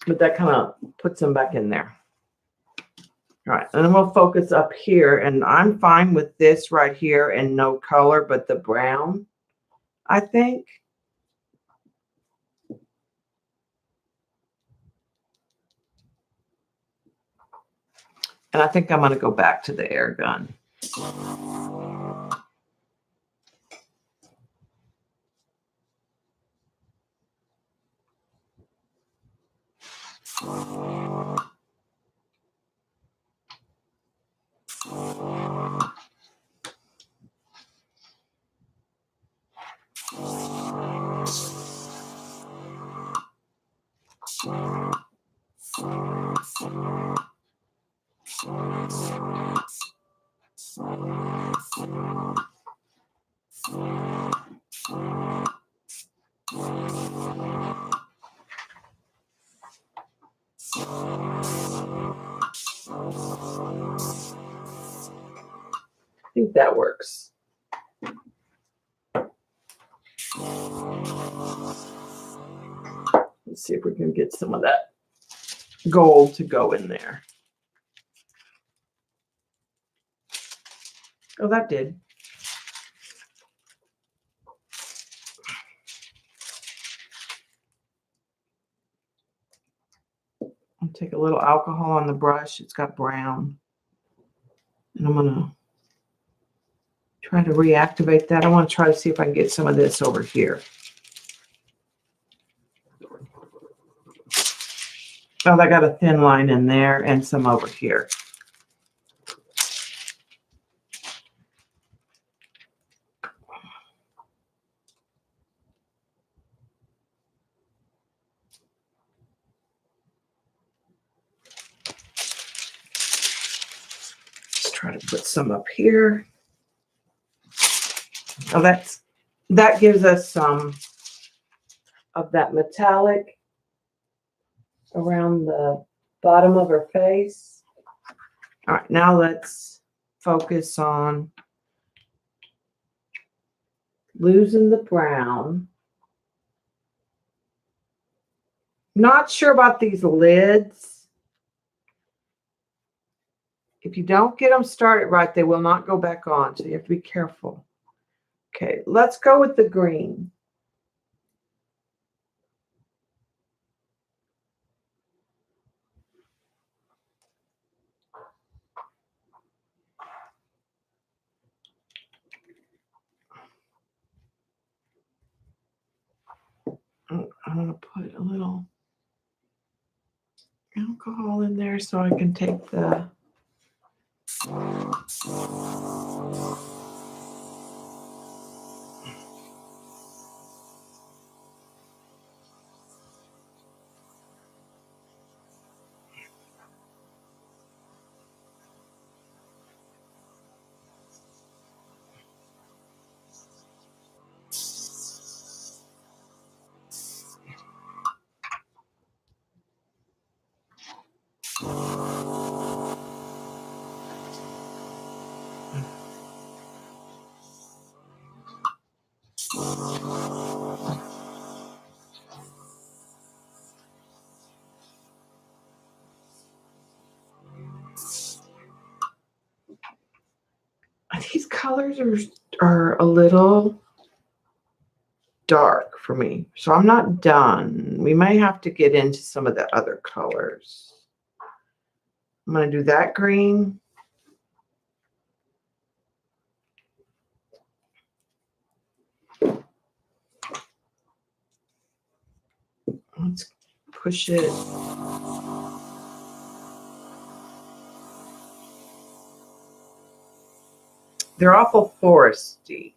But that kind of puts them back in there. All right, and then we'll focus up here, and I'm fine with this right here and no color, but the brown, I think. And I think I'm going to go back to the air gun. I think that works. Let's see if we can get some of that gold to go in there. Oh, that did. I'll take a little alcohol on the brush. It's got brown. And I'm going to try to reactivate that. I want to try to see if I can get some of this over here. Oh, I got a thin line in there and some over here. Let's try to put some up here. Oh, that gives us some of that metallic around the bottom of her face. All right, now let's focus on losing the brown. Not sure about these lids. If you don't get them started right, they will not go back on, so you have to be careful. Okay, let's go with the green. I'm going to put a little alcohol in there so I can take the these colors are a little dark for me, so I'm not done. We may have to get into some of the other colors. I'm going to do that green. Let's push it. They're awful foresty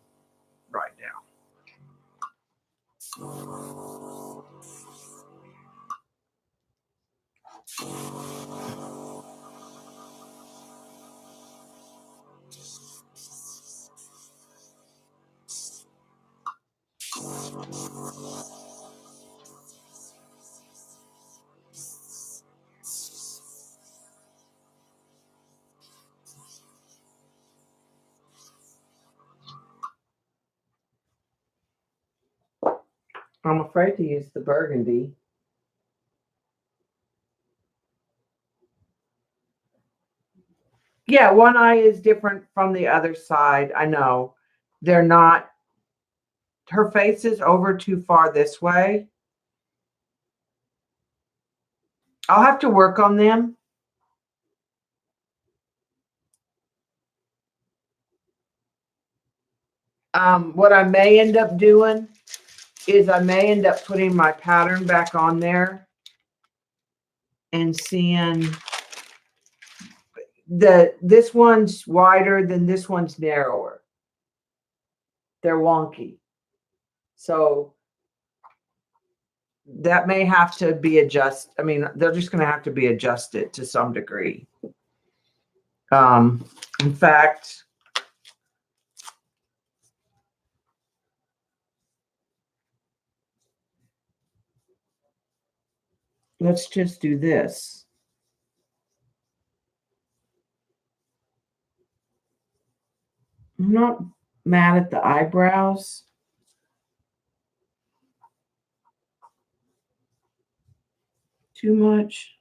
right now. I'm afraid to use the burgundy. Yeah, one eye is different from the other side. I know. They're not, her face is over too far this way. I'll have to work on them. What I may end up doing is I may end up putting my pattern back on there and seeing this one's wider than this one's narrower. They're wonky. So that may have to be adjusted. I mean, they're just going to have to be adjusted to some degree. In fact, let's just do this. I'm not mad at the eyebrows. Too much.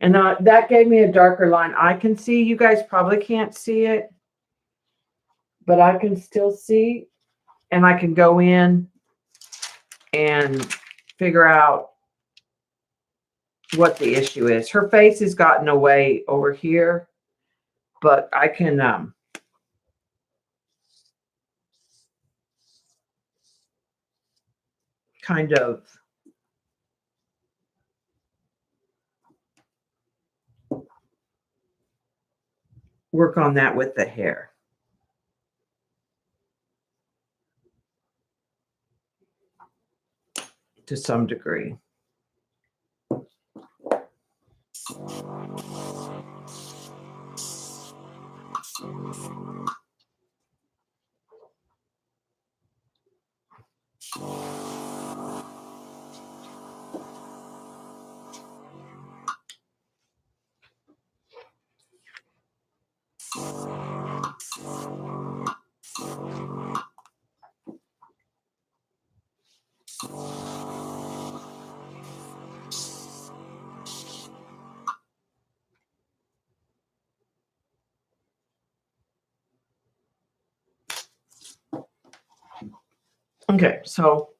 And that gave me a darker line. I can see, you guys probably can't see it, but I can still see, and I can go in and figure out what the issue is. Her face has gotten away over here, but I can kind of work on that with the hair to some degree. Okay, so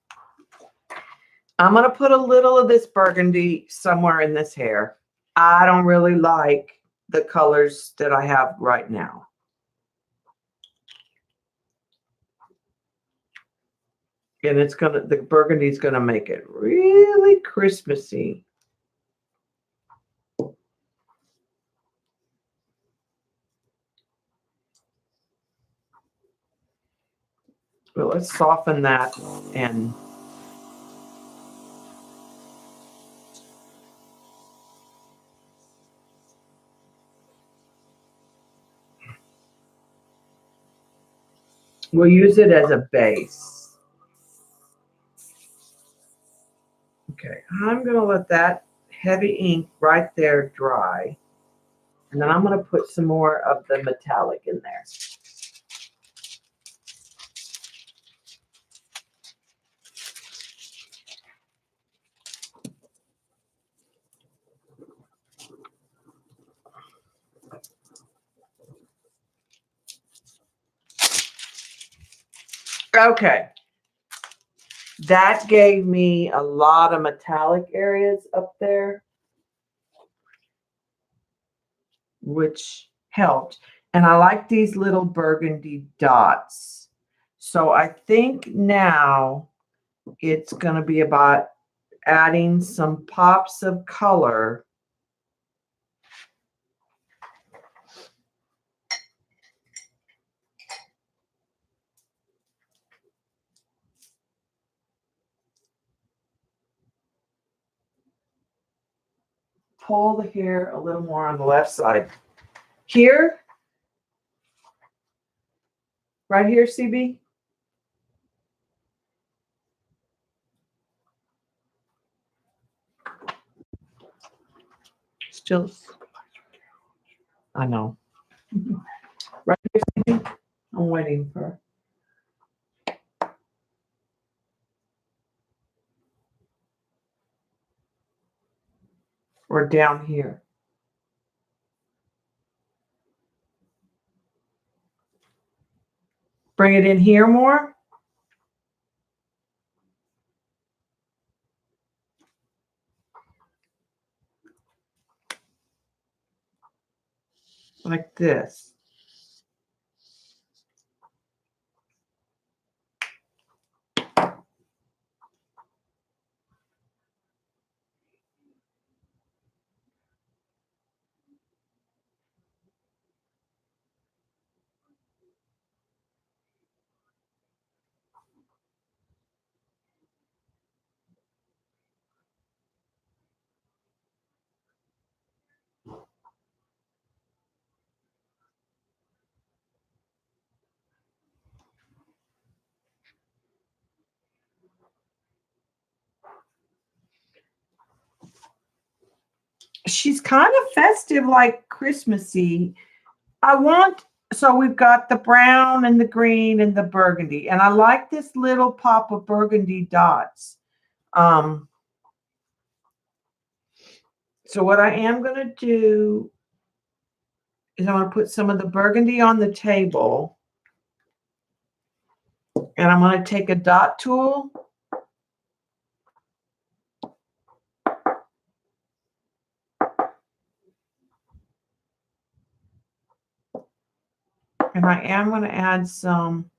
I'm going to put a little of this burgundy somewhere in this hair. I don't really like the colors that I have right now. And the burgundy is going to make it really Christmassy. But let's soften that and we'll use it as a base. Okay, I'm going to let that heavy ink right there dry. And then I'm going to put some more of the metallic in there. Okay. That gave me a lot of metallic areas up there, which helped. And I like these little burgundy dots. So I think now it's going to be about adding some pops of color. pull the hair a little more on the left side. Here, right here, CB. Still, I know. Right here, CB. I'm waiting for. Or down here. Bring it in here more. Like this. She's kind of festive, like Christmassy. So we've got the brown and the green and the burgundy. And I like this little pop of burgundy dots. So what I am going to do is I'm going to put some of the burgundy on the table. And I'm going to take a dot tool. And I am going to add some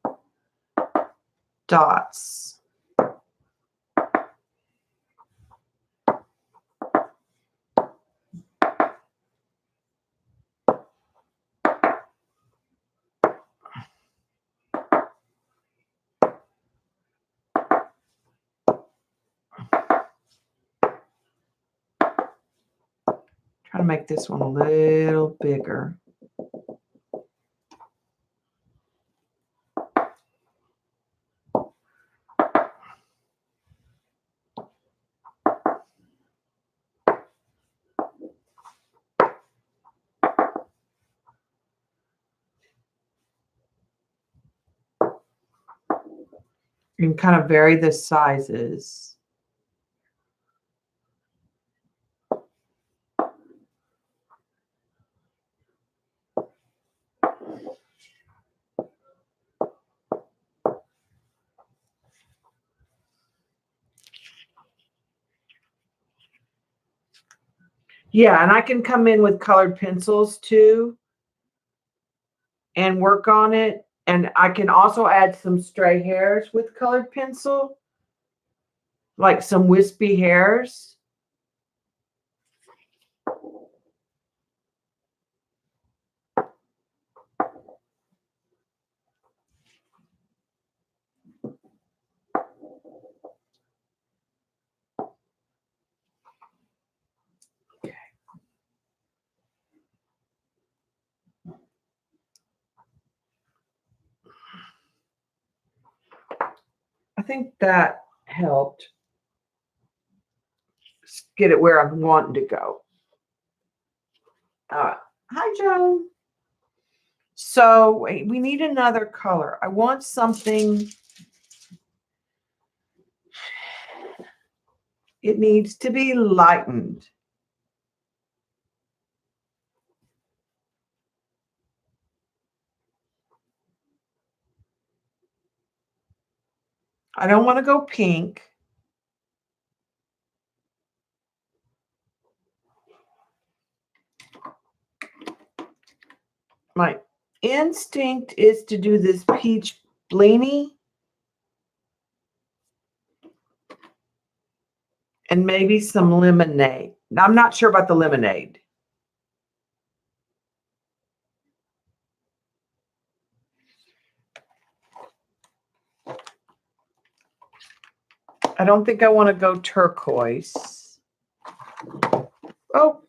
dots. Try to make this one a little bigger. You can kind of vary the sizes. Yeah, and I can come in with colored pencils too and work on it. And I can also add some stray hairs with colored pencil, like some wispy hairs. Okay. I think that helped get it where I'm wanting to go. Hi, Joan. So wait, we need another color. I want something. It needs to be lightened. I don't want to go pink. My instinct is to do this peach bleenie. And maybe some lemonade. Now, I'm not sure about the lemonade. I don't think I want to go turquoise. Oh,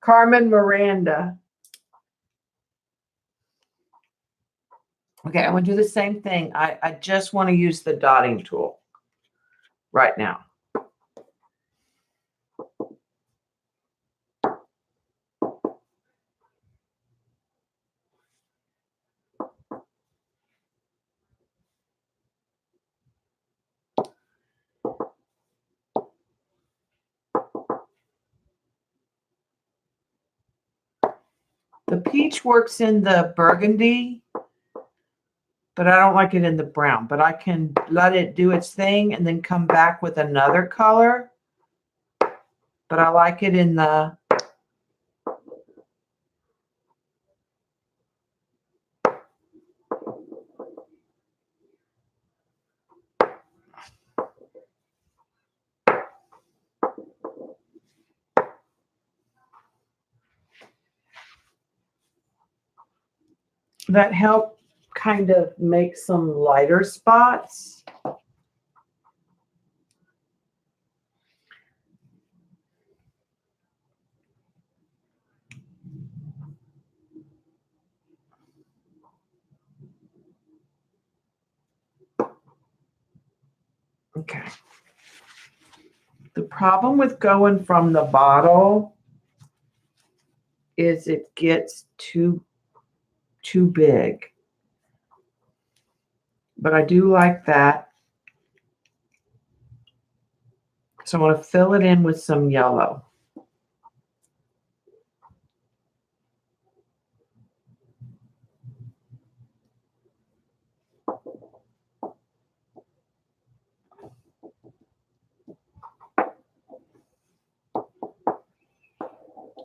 Carmen Miranda. Okay, I'm gonna do the same thing. I just want to use the dotting tool right now. The peach works in the burgundy, but I don't like it in the brown. But I can let it do its thing and then come back with another color. But I like it in the that help kind of make some lighter spots. Okay. The problem with going from the bottle is it gets too big. But I do like that. So I want to fill it in with some yellow.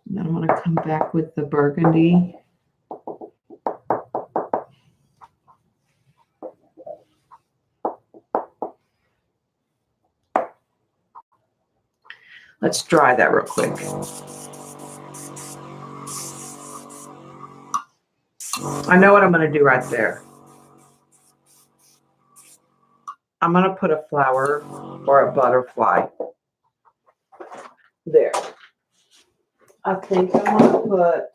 And then I'm going to come back with the burgundy. Let's dry that real quick. I know what I'm going to do right there. I'm going to put a flower or a butterfly there. I think I'm going to put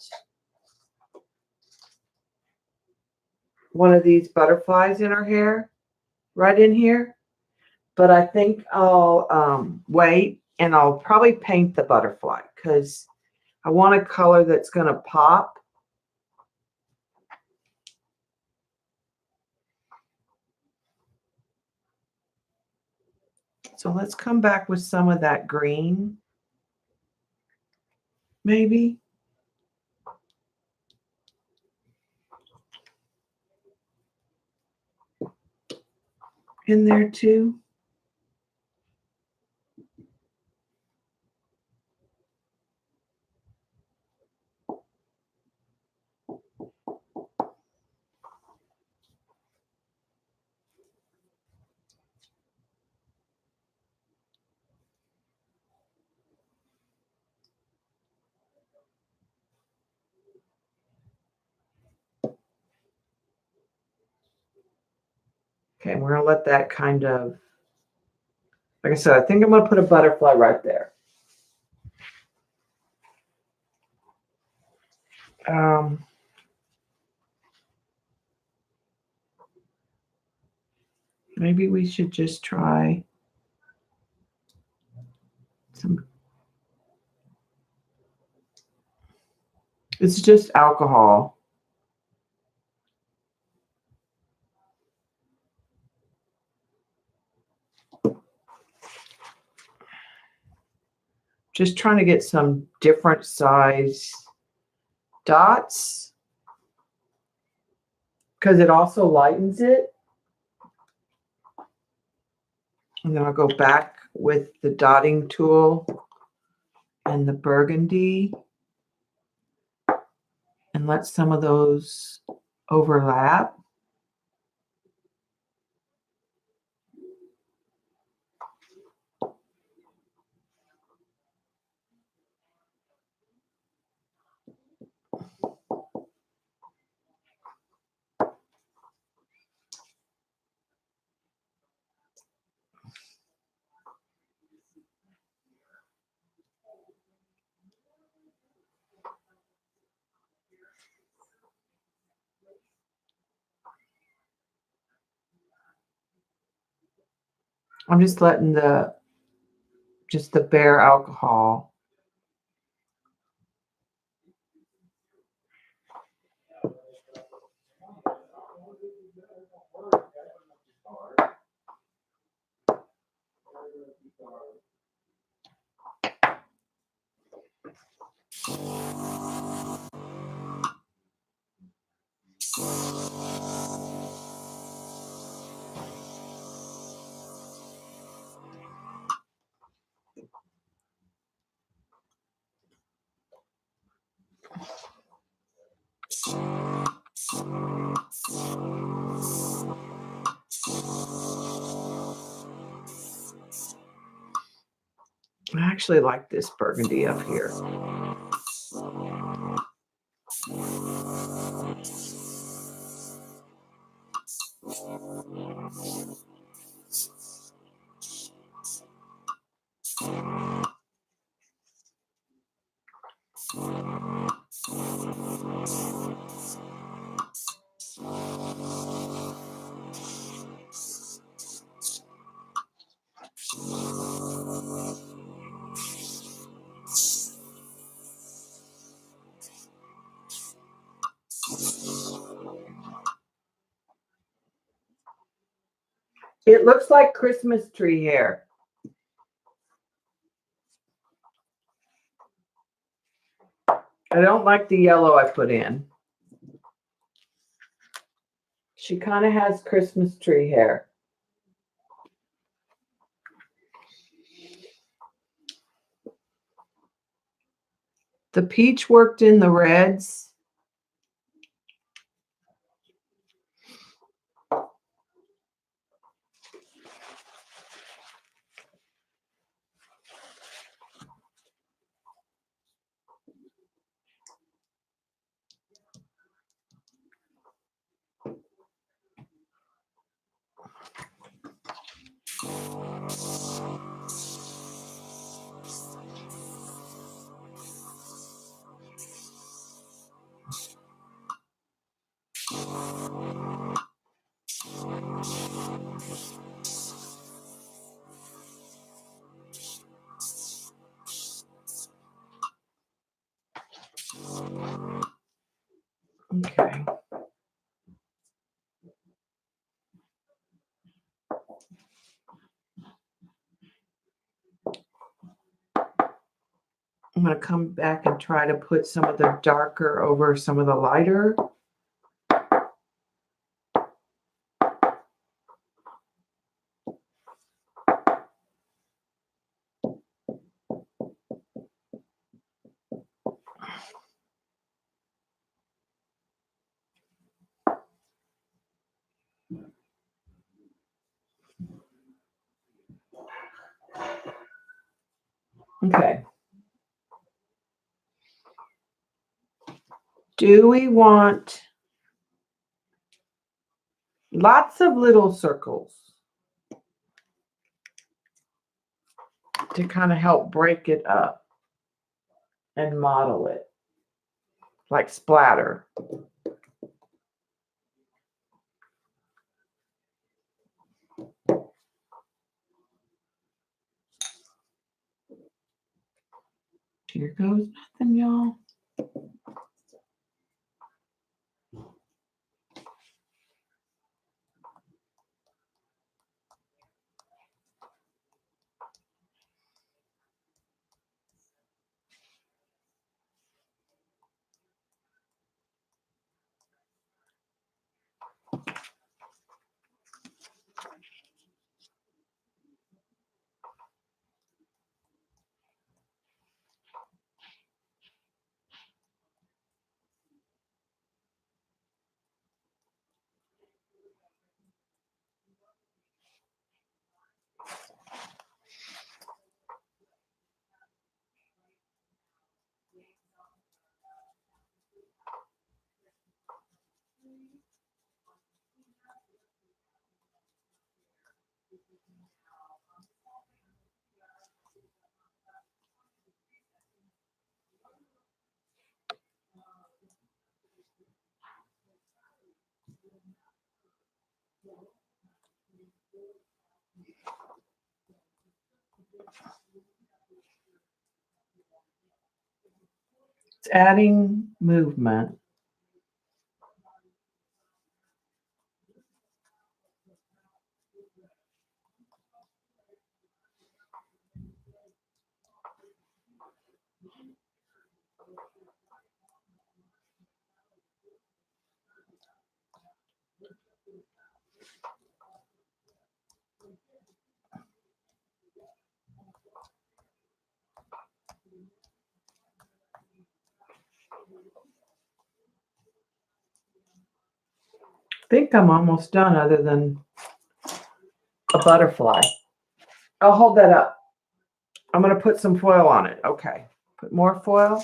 one of these butterflies in her hair right in here. But I think I'll wait and I'll probably paint the butterfly because I want a color that's going to pop. So let's come back with some of that green, maybe. In there too. Okay, we're going to let that kind of, like I said, I think I'm going to put a butterfly right there. Maybe we should just try some. It's just alcohol. Just trying to get some different size dots because it also lightens it. And then I'll go back with the dotting tool and the burgundy and let some of those overlap. I'm just letting just the bare alcohol. I actually like this burgundy up here. It looks like Christmas tree hair. I don't like the yellow I put in. She kind of has Christmas tree hair. The peach worked in the reds. Okay. I'm going to come back and try to put some of the darker over some of the lighter. Okay. Do we want lots of little circles to kind of help break it up and model it like splatter? Here goes nothing, y'all. Just adding movement. I think I'm almost done other than a butterfly. I'll hold that up. I'm going to put some foil on it. Okay. Put more foil.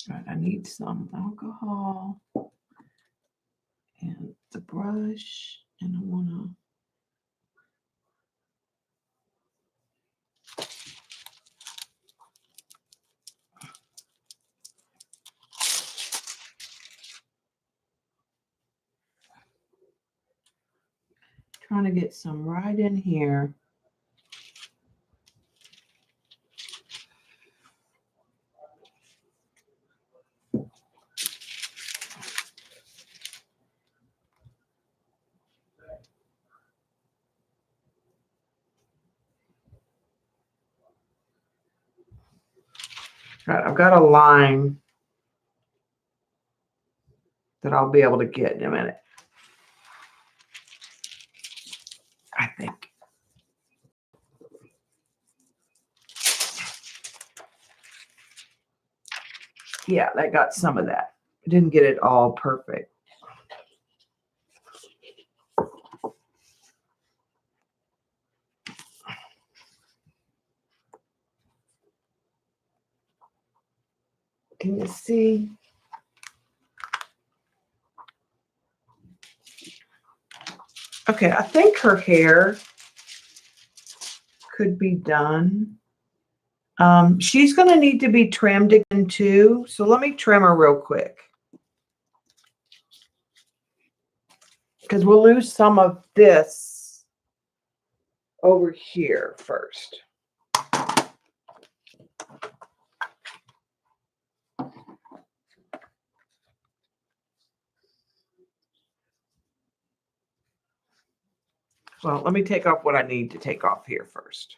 Right, I need some alcohol and the brush, and I want to trying to get some right in here. Right, I've got a line that I'll be able to get in a minute. I think. Yeah, that got some of that. I didn't get it all perfect. Can you see? Okay, I think her hair could be done. She's going to need to be trimmed again too. So let me trim her real quick. Because we'll lose some of this over here first. Well, let me take off what I need to take off here first.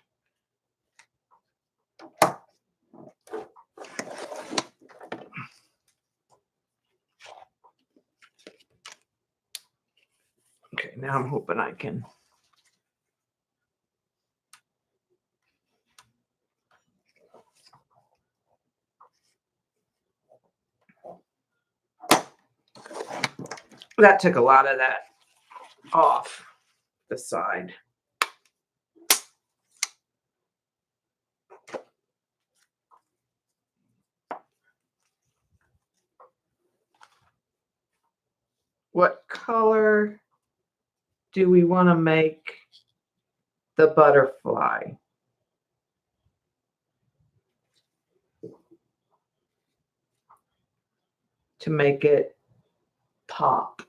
Okay, now I'm hoping I can. That took a lot of that off the side. What color do we want to make the butterfly? To make it pop.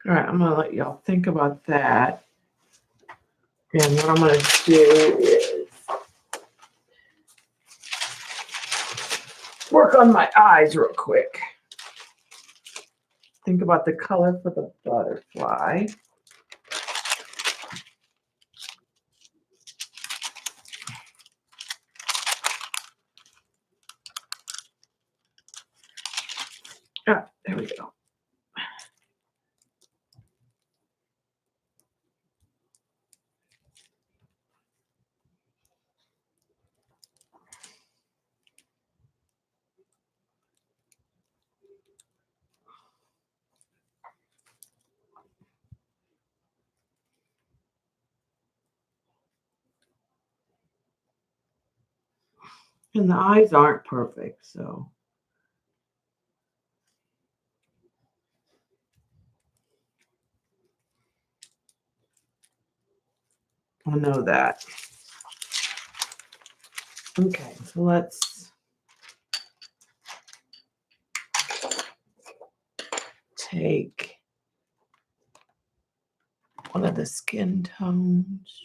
All right, I'm going to let y'all think about that. And what I'm going to do is work on my eyes real quick. Think about the color for the butterfly. Ah, there we go. And the eyes aren't perfect, so. I know that. Okay, so let's take one of the skin tones.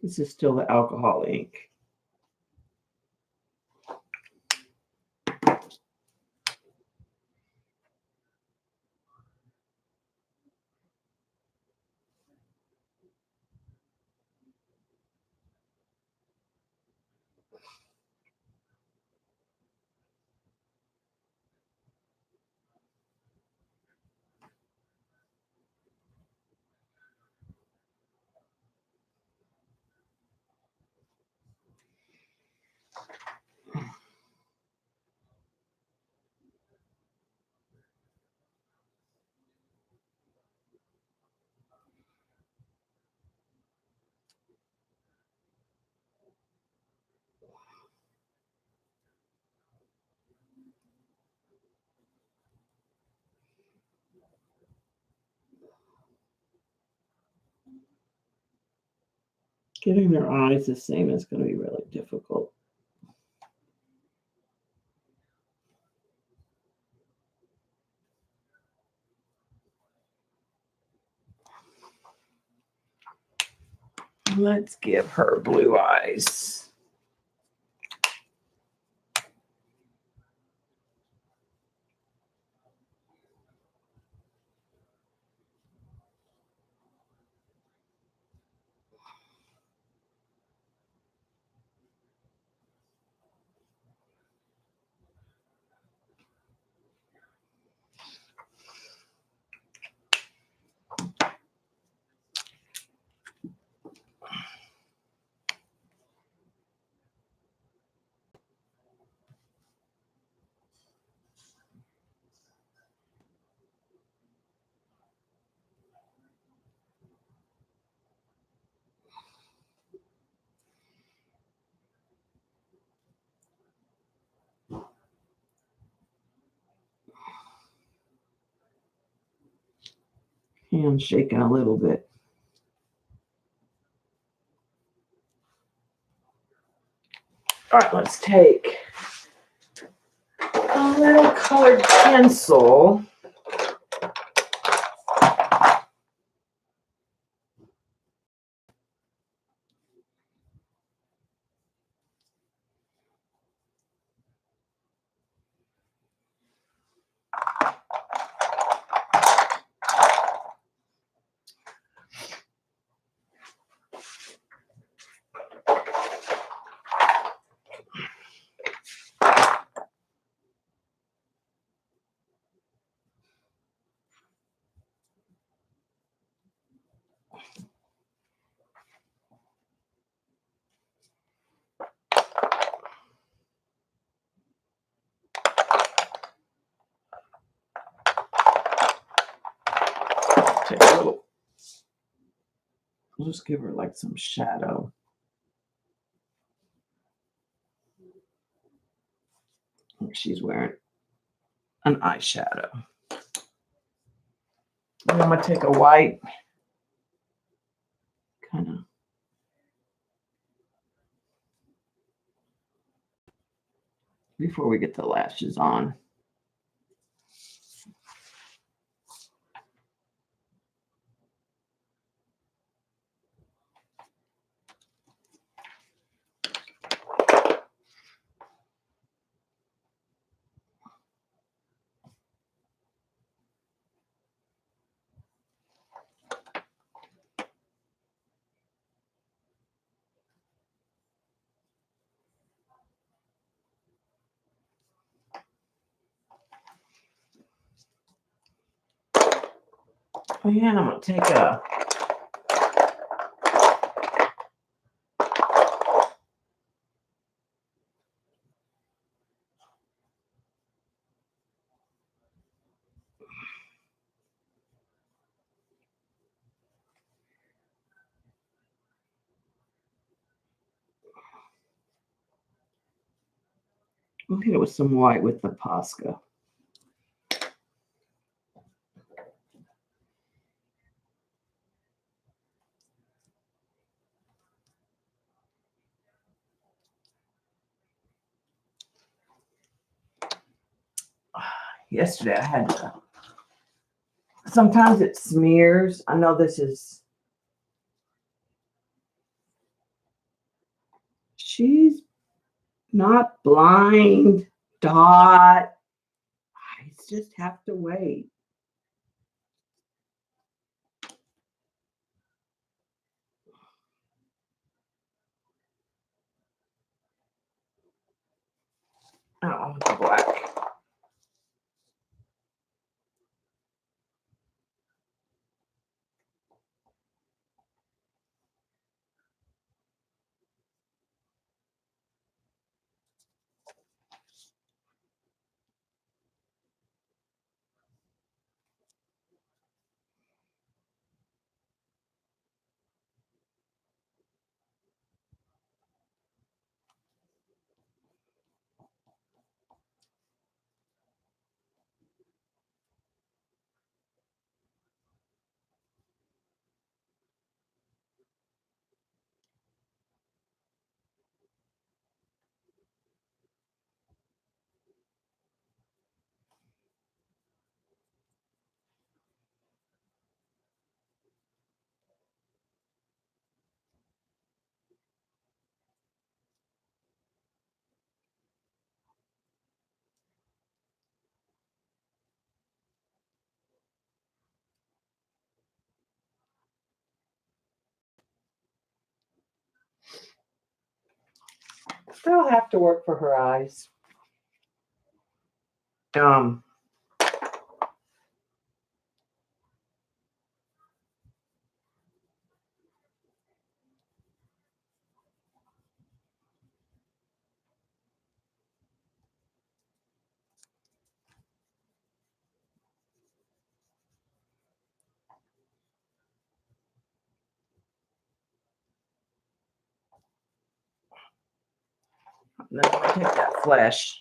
This is still the alcohol ink. Getting their eyes the same is going to be really difficult. Let's give her blue eyes. Hand shaking a little bit. All right, let's take a little colored pencil. Take a little. We'll just give her like some shadow. She's wearing an eyeshadow. And I'm going to take a white, kind of, before we get the lashes on. And I'm going to take a I'll hit it with some white with the Posca. Yesterday I had to, sometimes it smears. I know this is, she's not blind, Dot. I just have to wait. I don't want the black. Still have to work for her eyes. And then I'm gonna take that flesh.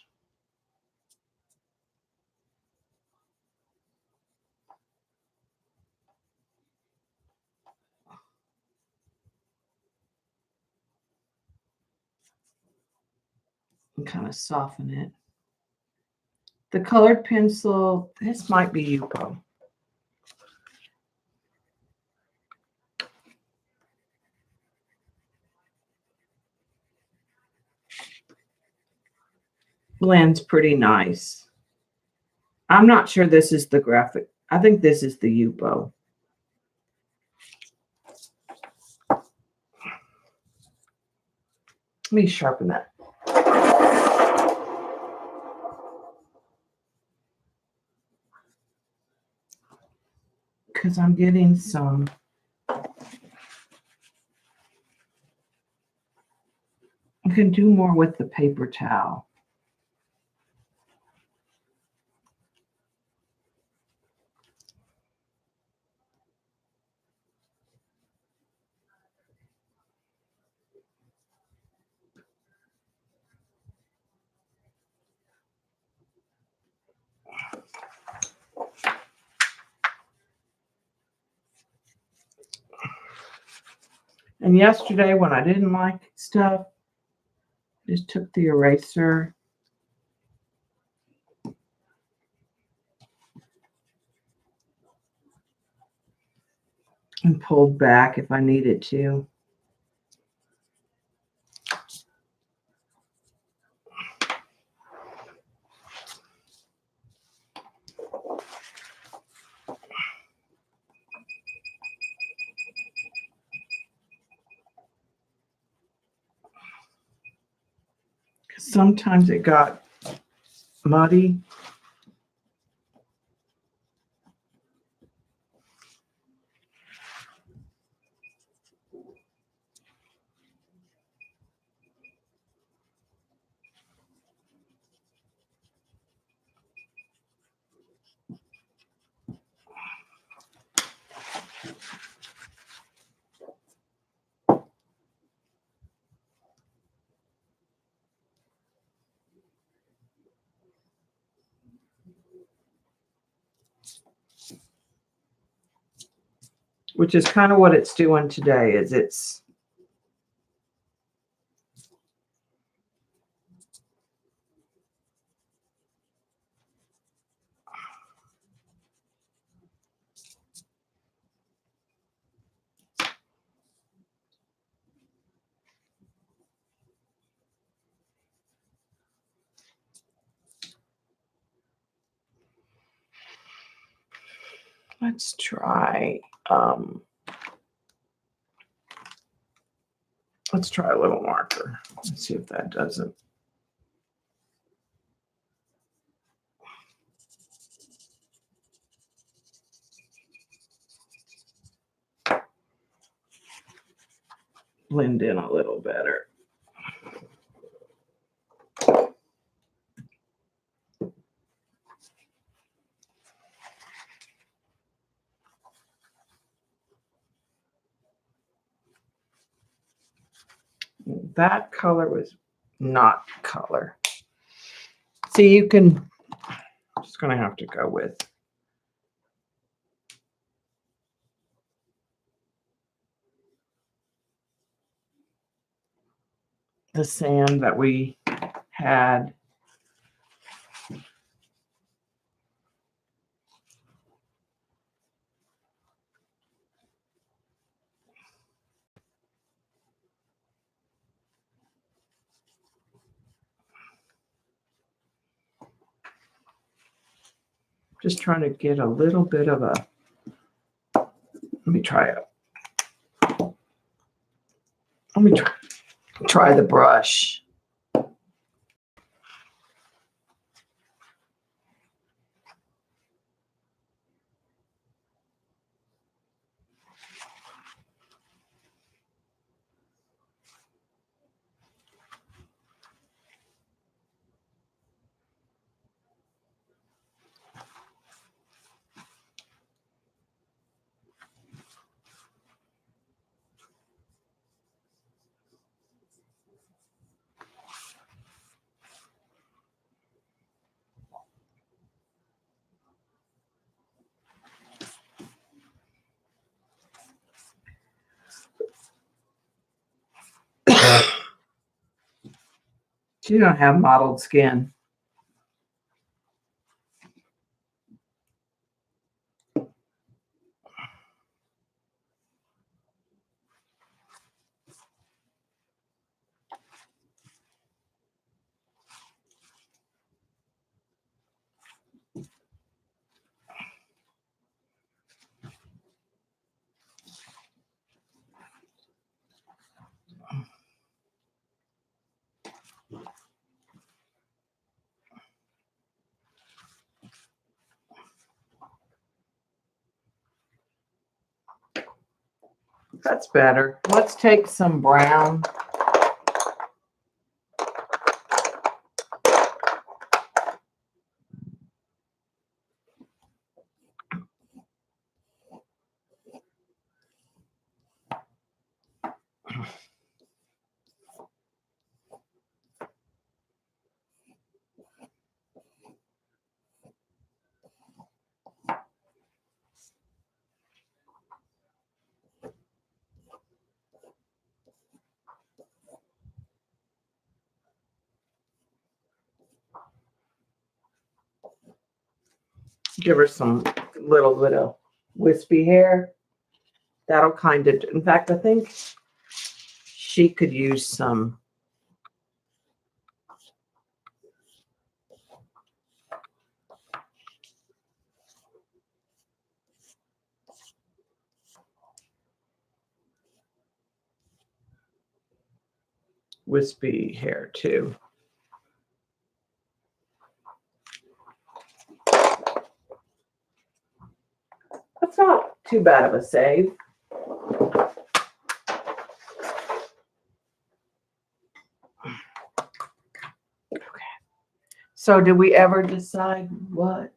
And kind of soften it. The colored pencil, this might be Yupo. Blends pretty nice. I'm not sure this is the graphic. I think this is the Yupo. Let me sharpen that. Because I'm getting some. I can do more with the paper towel. And yesterday when I didn't like stuff, I just took the eraser and pulled back if I needed to. Sometimes it got muddy. which is kind of what it's doing today, is it's let's try a little marker. Let's see if that does it. Blend in a little better. That color was not color. See, you can, I'm just going to have to go with the sand that we had. Just trying to get a little bit of a, let me try it. Let me try the brush. She don't have mottled skin. That's better. Let's take some brown. Give her some little bit of wispy hair. That'll kind of, in fact, I think she could use some wispy hair too. That's not too bad of a save. Okay. So did we ever decide what?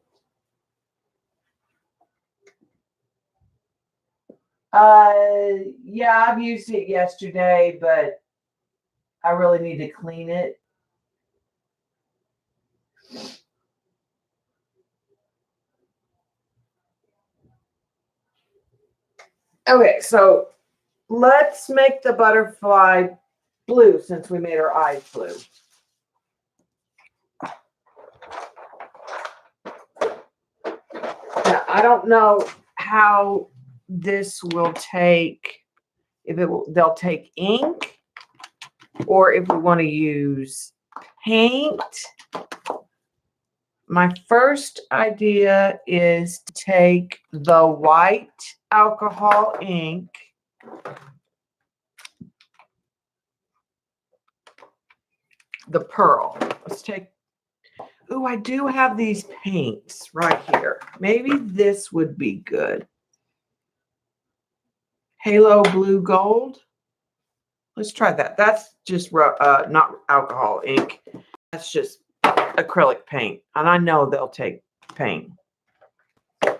Yeah, I've used it yesterday, but I really need to clean it. Okay, so let's make the butterfly blue since we made her eyes blue. Now, I don't know how this will take, if it will, they'll take ink or if we want to use paint. My first idea is to take the white alcohol ink the pearl. Let's take, oh, I do have these paints right here. Maybe this would be good. Halo Blue Gold. Let's try that. That's just not alcohol ink. That's just acrylic paint. And I know they'll take paint. I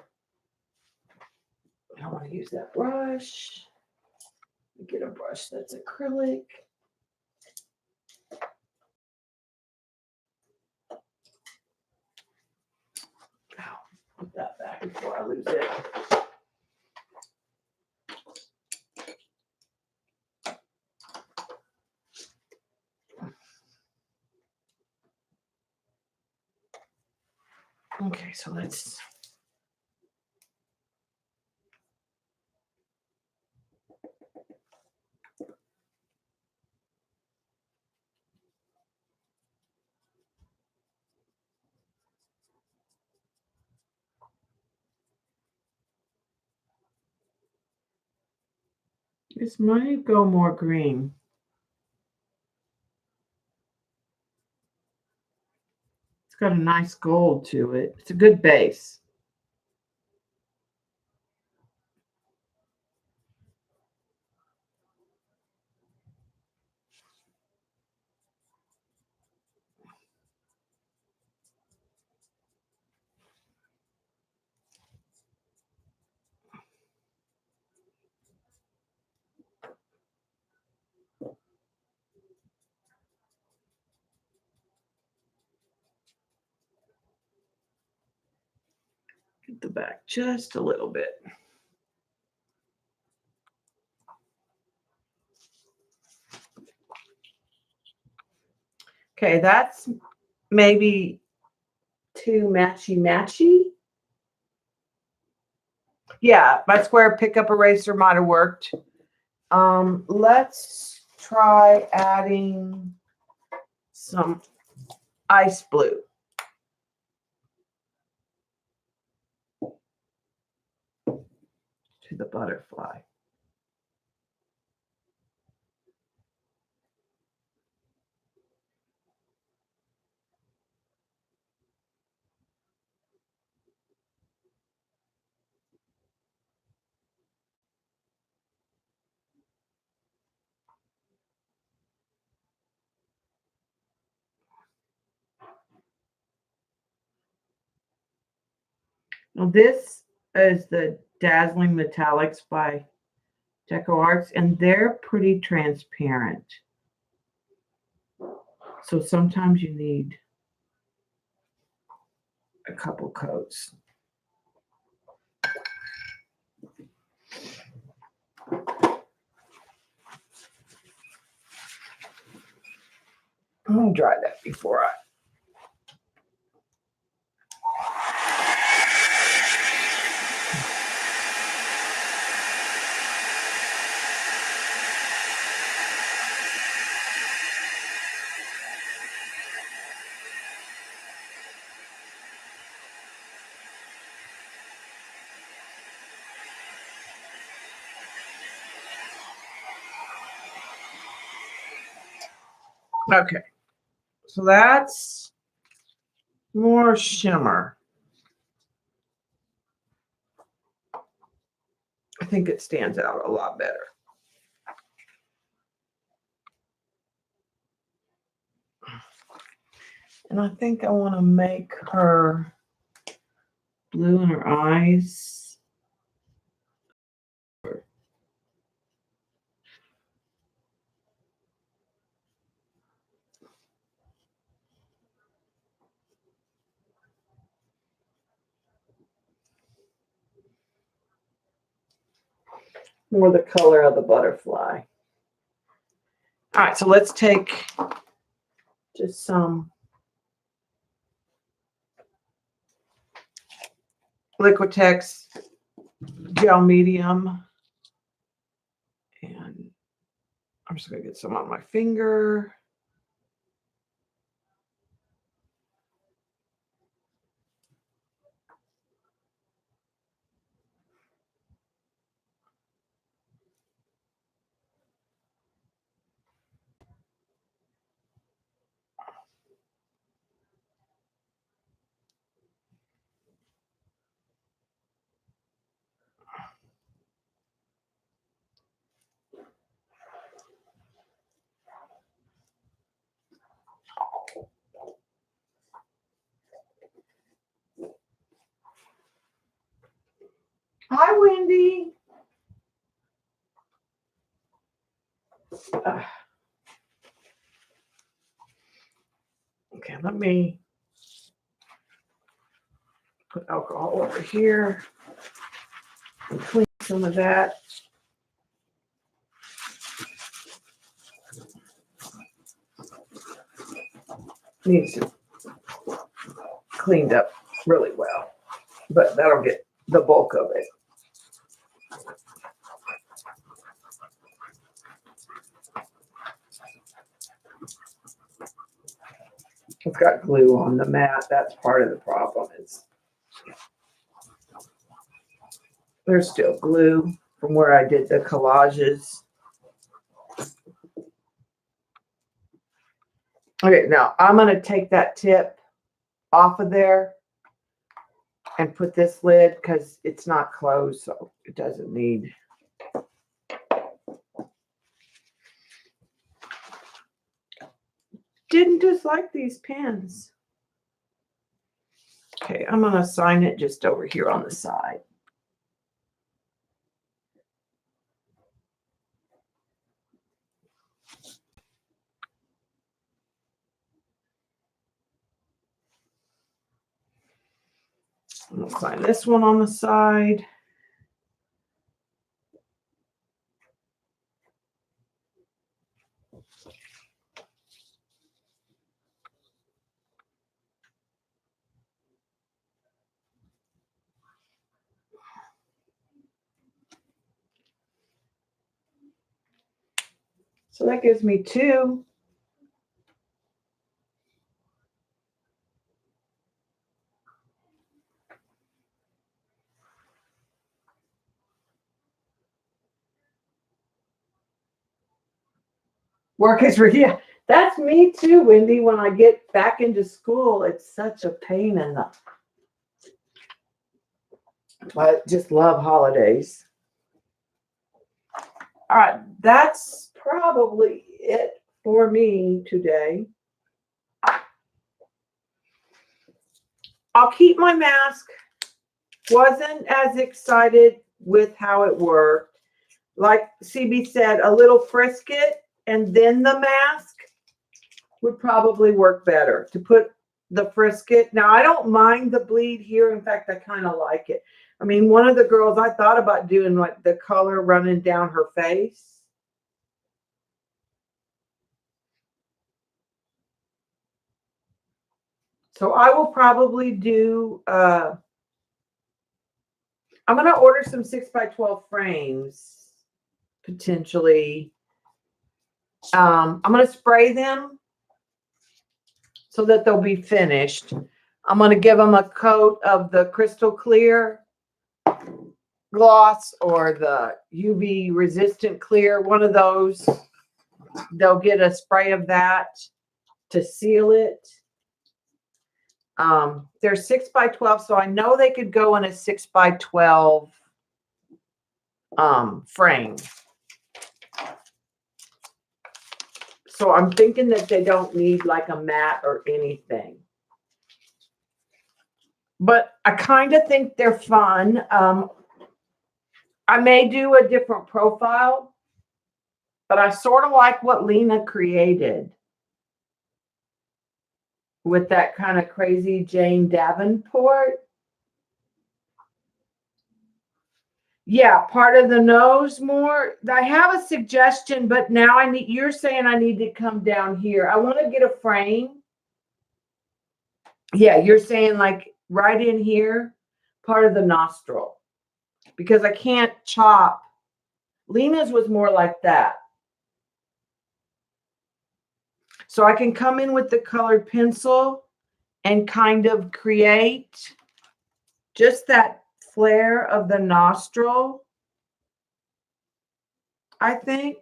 don't want to use that brush. Get a brush that's acrylic. Put that back before I lose it. Okay, so let's. This might go more green. It's got a nice gold to it. It's a good base. Get the back just a little bit. Okay, that's maybe too matchy. Yeah, my square pickup eraser might have worked. Let's try adding some ice blue. To the butterfly. Now this is the Dazzling Metallics by Deco Arts, and they're pretty transparent. So sometimes you need a couple coats. I'm gonna dry that before I. Okay, so that's more shimmer. I think it stands out a lot better. And I think I want to make her blue in her eyes. more the color of the butterfly. All right, so let's take just some Liquitex gel medium. And I'm just going to get some on my finger. Hi, Wendy. Okay, let me put alcohol over here and clean some of that. Needs to cleaned up really well, but that'll get the bulk of it. It's got glue on the mat. That's part of the problem. There's still glue from where I did the collages. Okay, now I'm going to take that tip off of there and put this lid because it's not closed, so it doesn't need. Didn't dislike these pens. Okay, I'm going to sign it just over here on the side. I'm going to sign this one on the side. So that gives me 2. Work is yeah, that's me too, Wendy. When I get back into school, it's such a pain in the. I just love holidays. All right, that's probably it for me today. I'll keep my mask. Wasn't as excited with how it worked. Like CB said, a little frisket and then the mask would probably work better to put the frisket. Now, I don't mind the bleed here. In fact, I kind of like it. I mean, one of the girls, I thought about doing like the color running down her face. So I will probably do, I'm going to order some 6x12 frames, potentially. I'm going to spray them so that they'll be finished. I'm going to give them a coat of the Crystal Clear gloss or the UV resistant clear, one of those. They'll get a spray of that to seal it. They're 6x12, so I know they could go in a 6x12 frame. So I'm thinking that they don't need like a mat or anything. But I kind of think they're fun. I may do a different profile, but I sort of like what Lena created with that kind of crazy Jane Davenport. Yeah, part of the nose more. I have a suggestion, but now you're saying I need to come down here. I want to get a frame. Yeah, you're saying like right in here, part of the nostril, because I can't chop. Lena's was more like that. So I can come in with the colored pencil and kind of create just that flare of the nostril, I think.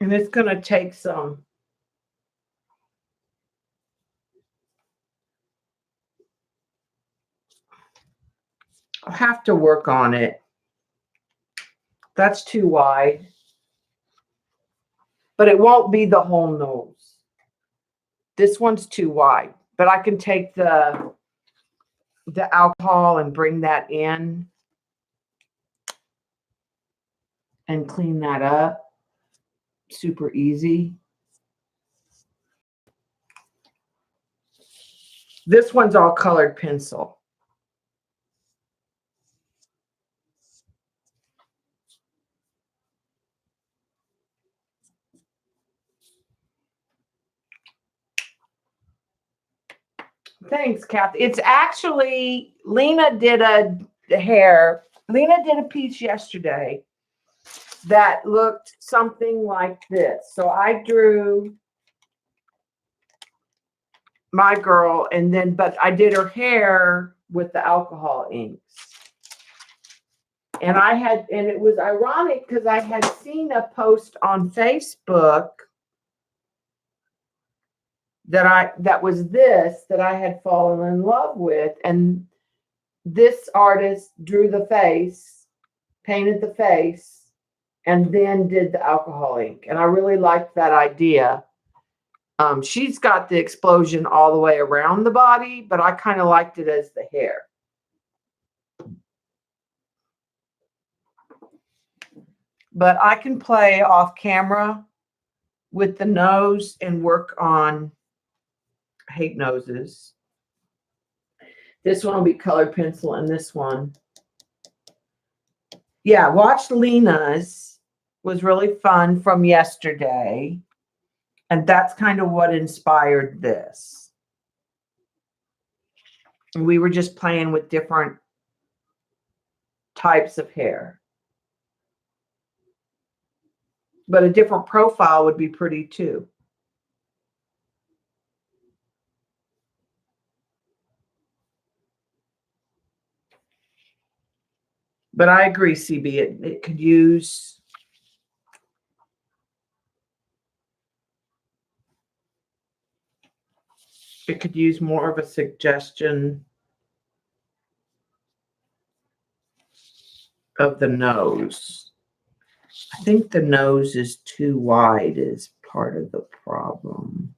And it's going to take some. I'll have to work on it. That's too wide. But it won't be the whole nose. This one's too wide. But I can take the alcohol and bring that in and clean that up. Super easy. This one's all colored pencil. Thanks, Kathy. It's actually, Lena did a piece yesterday that looked something like this. So I drew my girl but I did her hair with the alcohol inks. And it was ironic because I had seen a post on Facebook that I had fallen in love with. And this artist drew the face, painted the face, and then did the alcohol ink. And I really liked that idea. She's got the explosion all the way around the body, but I kind of liked it as the hair. But I can play off camera with the nose and work on, I hate noses. This one will be colored pencil, and this one. Yeah, watch Lena's. Was really fun from yesterday. And that's kind of what inspired this. And we were just playing with different types of hair. But a different profile would be pretty too. But I agree, CB, it could use more of a suggestion of the nose. I think the nose is too wide is part of the problem.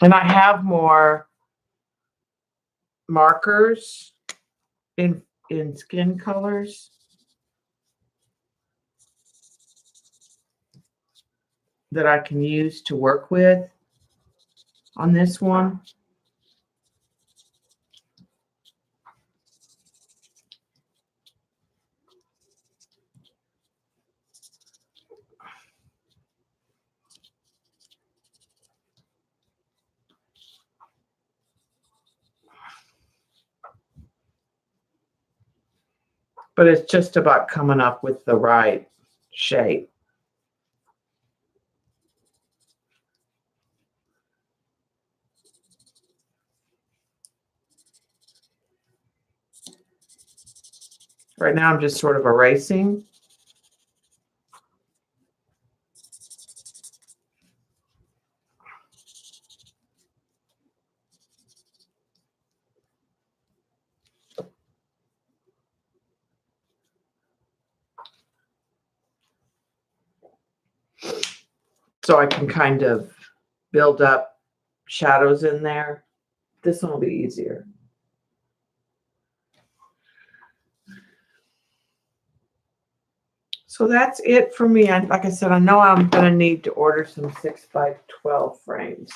And I have more markers in skin colors that I can use to work with on this one. But it's just about coming up with the right shape. Right now I'm just sort of erasing. So I can kind of build up shadows in there. This one will be easier. So that's it for me. And like I said, I know I'm going to need to order some 6x12 frames.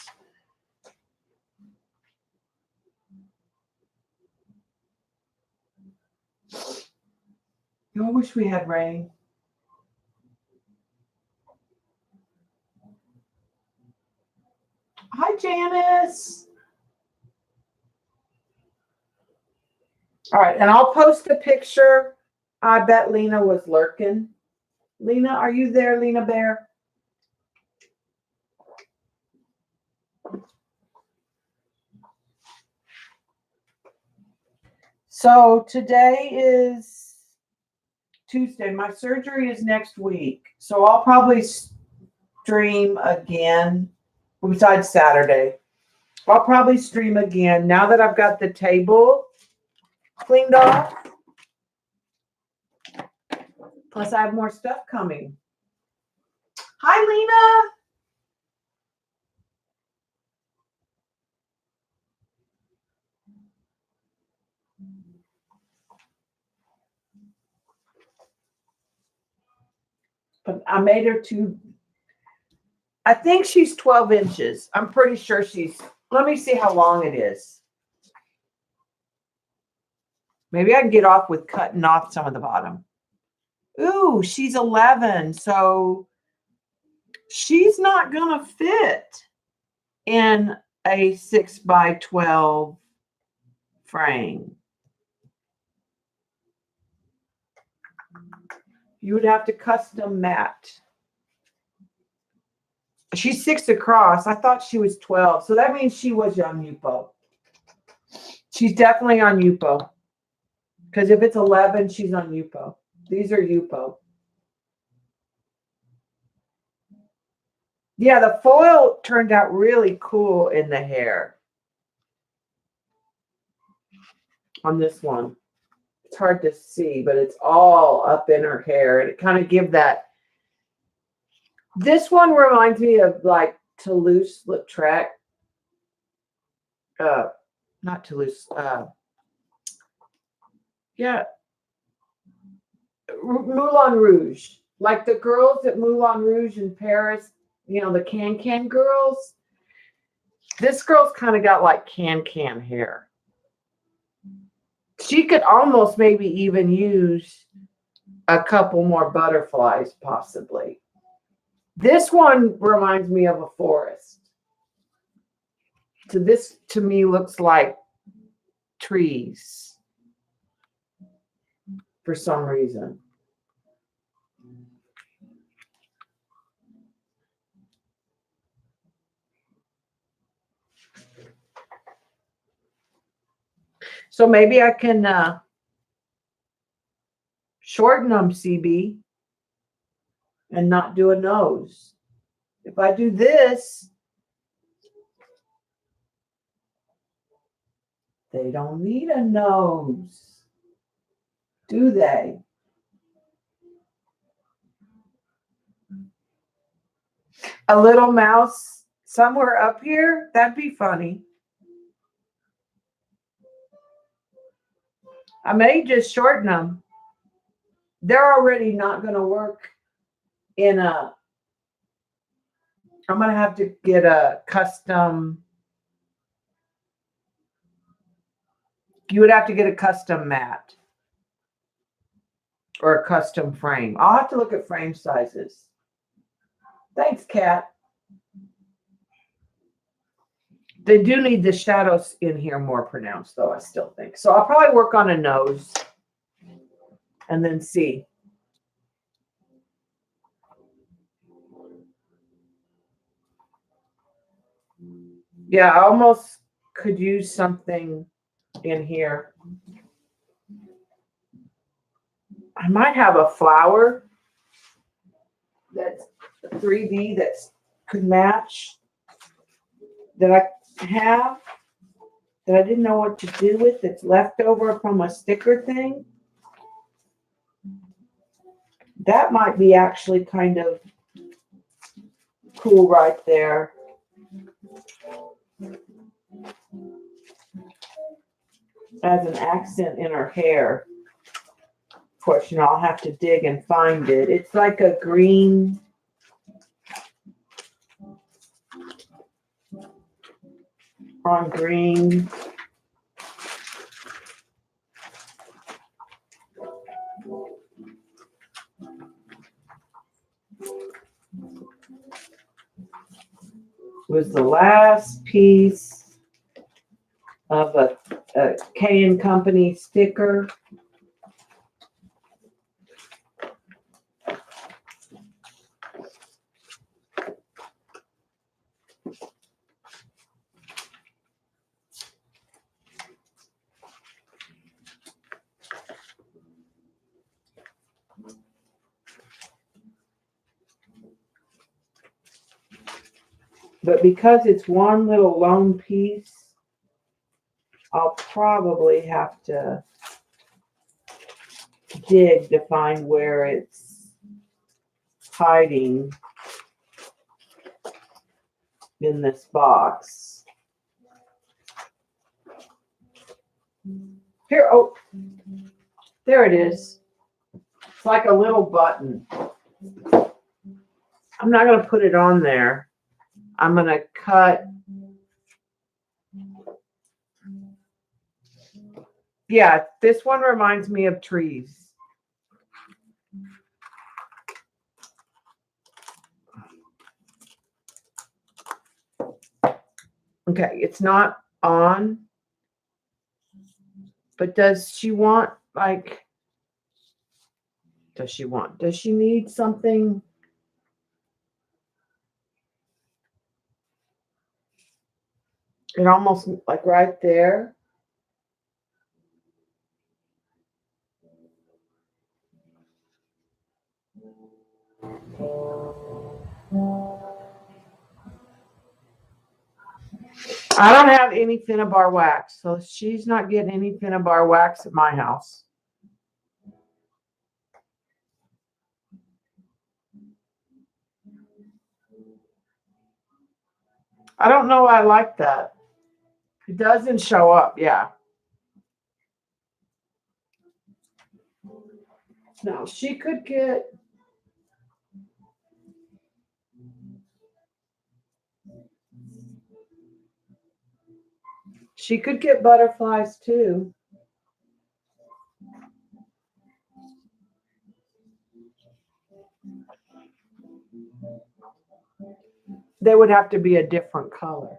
I wish we had rain. Hi, Janice. All right, and I'll post a picture. I bet Lena was lurking. Lena, are you there, Lena Bear? So today is Tuesday. My surgery is next week. So I'll probably stream again besides Saturday. I'll probably stream again now that I've got the table cleaned off. Plus, I have more stuff coming. Hi, Lena. But I made her I think she's 12 inches. I'm pretty sure let me see how long it is. Maybe I can get off with cutting off some of the bottom. Ooh, she's 11. So she's not going to fit in a 6x12 frame. You would have to custom mat. She's 6 across. I thought she was 12. So that means she was on Yupo. She's definitely on Yupo. Because if it's 11, she's on Yupo. These are Yupo. Yeah, the foil turned out really cool in the hair. On this one. It's hard to see, but it's all up in her hair. And it kind of gives that. This one reminds me of like Toulouse-Lautrec. Not Toulouse. Yeah. Moulin Rouge. Like the girls at Moulin Rouge in Paris, the Can girls. This girl's kind of got like Can hair. She could almost maybe even use a couple more butterflies, possibly. This one reminds me of a forest. So this, to me, looks like trees for some reason. So maybe I can shorten them, CB, and not do a nose. If I do this, they don't need a nose, do they? A little mouse somewhere up here? That'd be funny. I may just shorten them. They're already not going to work in I'm going to have to get a custom. You would have to get a custom mat or a custom frame. I'll have to look at frame sizes. Thanks, Kat. They do need the shadows in here more pronounced, though, I still think. So I'll probably work on a nose and then see. Yeah, I almost could use something in here. I might have a flower that's 3D that could match that I have that I didn't know what to do with. That's left over from a sticker thing. That might be actually kind of cool right there. As an accent in her hair. Of course, you know, I'll have to dig and find it. It's like a green. On green. Was the last piece of a K & Company sticker. But because it's one little lone piece, I'll probably have to dig to find where it's hiding in this box. Here, oh, there it is. It's like a little button. I'm not going to put it on there. I'm going to cut. Yeah, this one reminds me of trees. Okay, it's not on. But does she want, like, does she need something? It almost like right there. I don't have any Finnabar wax, so she's not getting any Finnabar wax at my house. I don't know why I like that. It doesn't show up, yeah. No, she could get. She could get butterflies too. They would have to be a different color.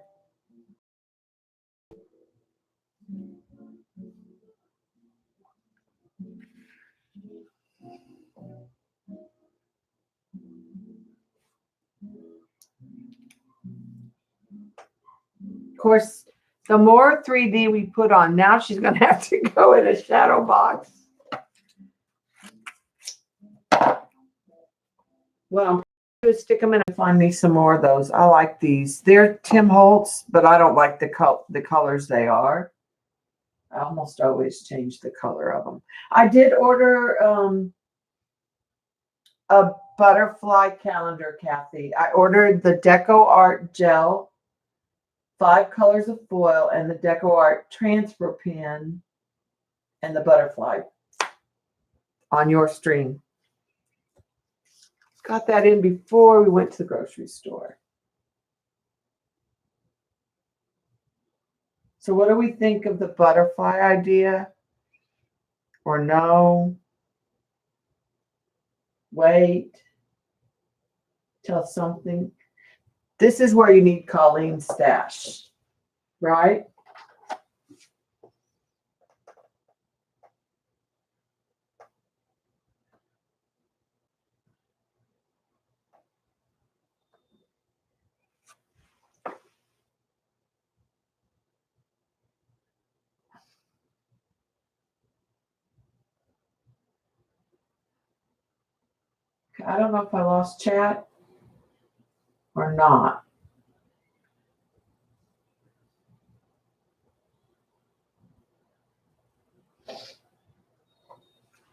Of course, the more 3D we put on, now she's going to have to go in a shadow box. Well, I'm going to stick them in and find me some more of those. I like these. They're Tim Holtz, but I don't like the colors they are. I almost always change the color of them. I did order a butterfly calendar, Kathy. I ordered the Deco Art gel, 5 colors of foil, and the Deco Art transfer pen, and the butterfly on your string. Got that in before we went to the grocery store. So what do we think of the butterfly idea? Or no? Wait. Till something. This is where you need Colleen's stash, right? I don't know if I lost chat or not.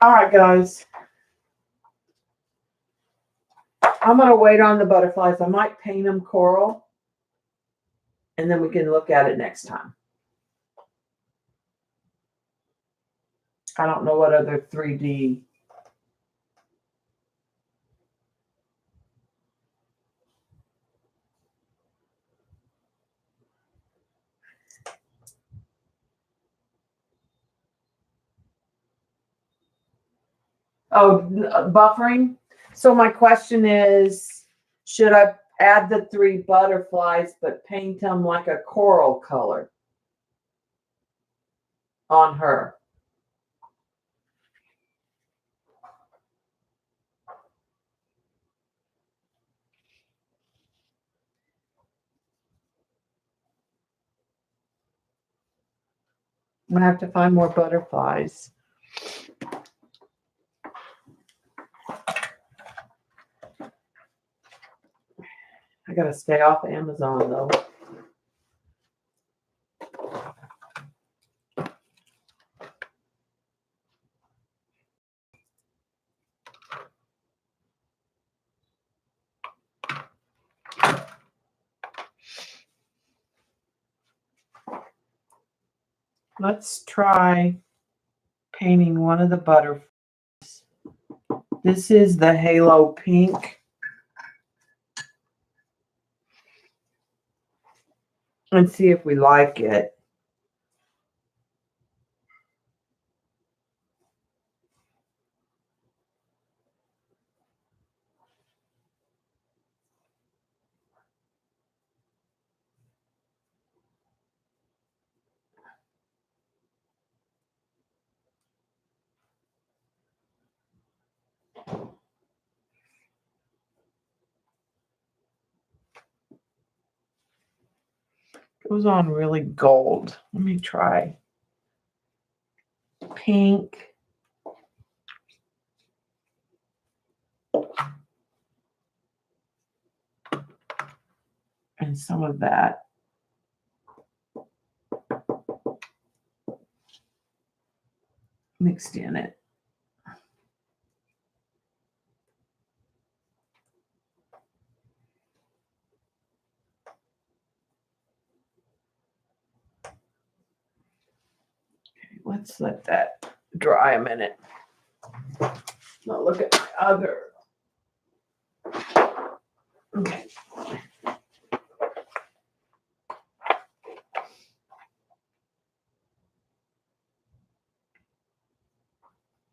All right, guys. I'm gonna wait on the butterflies. I might paint them coral, and then we can look at it next time. I don't know what other 3D. Oh, buffering. So my question is, should I add the 3 butterflies, but paint them like a coral color on her? I'm gonna have to find more butterflies. I gotta stay off Amazon though. Let's try painting one of the butterflies. This is the Halo Pink. And see if we like it. Goes on really gold. Let me try pink. And some of that. Mixed in it. Okay, let's let that dry a minute. Now look at my other. Okay.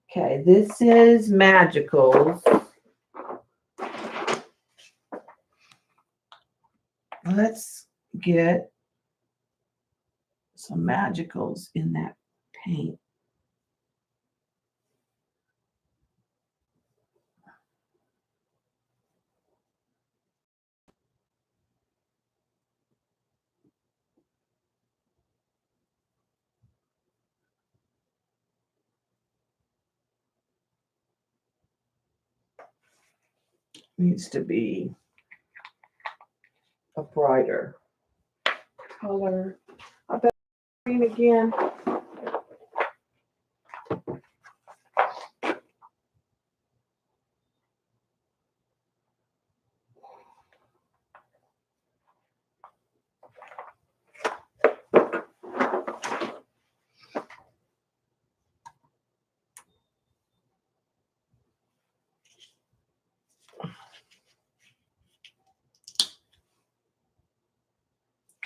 Okay, this is Magicals. Let's get some Magicals in that paint. Needs to be a brighter color. I bet green again.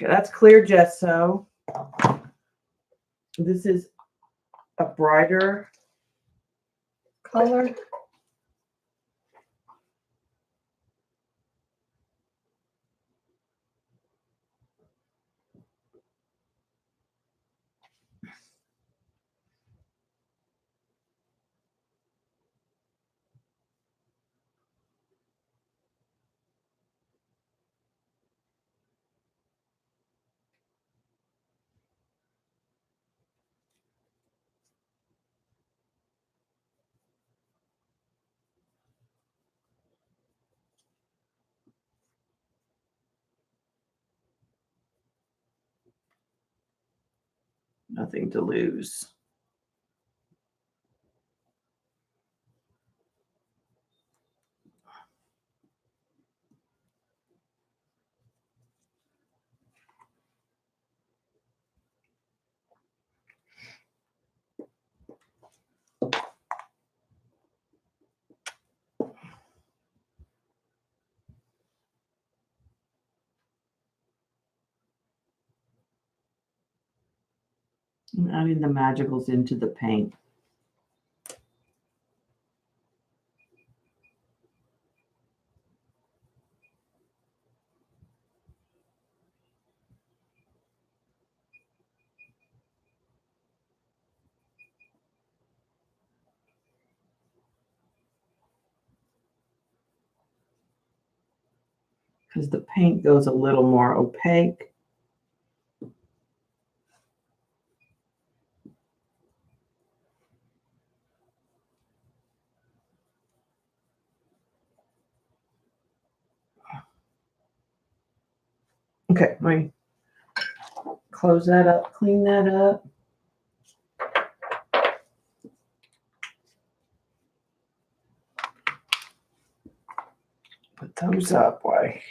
Okay, that's clear gesso. This is a brighter color. Nothing to lose. I'm adding the magicals into the paint. Because the paint goes a little more opaque. Okay, let me close that up, clean that up. Put those up. Why?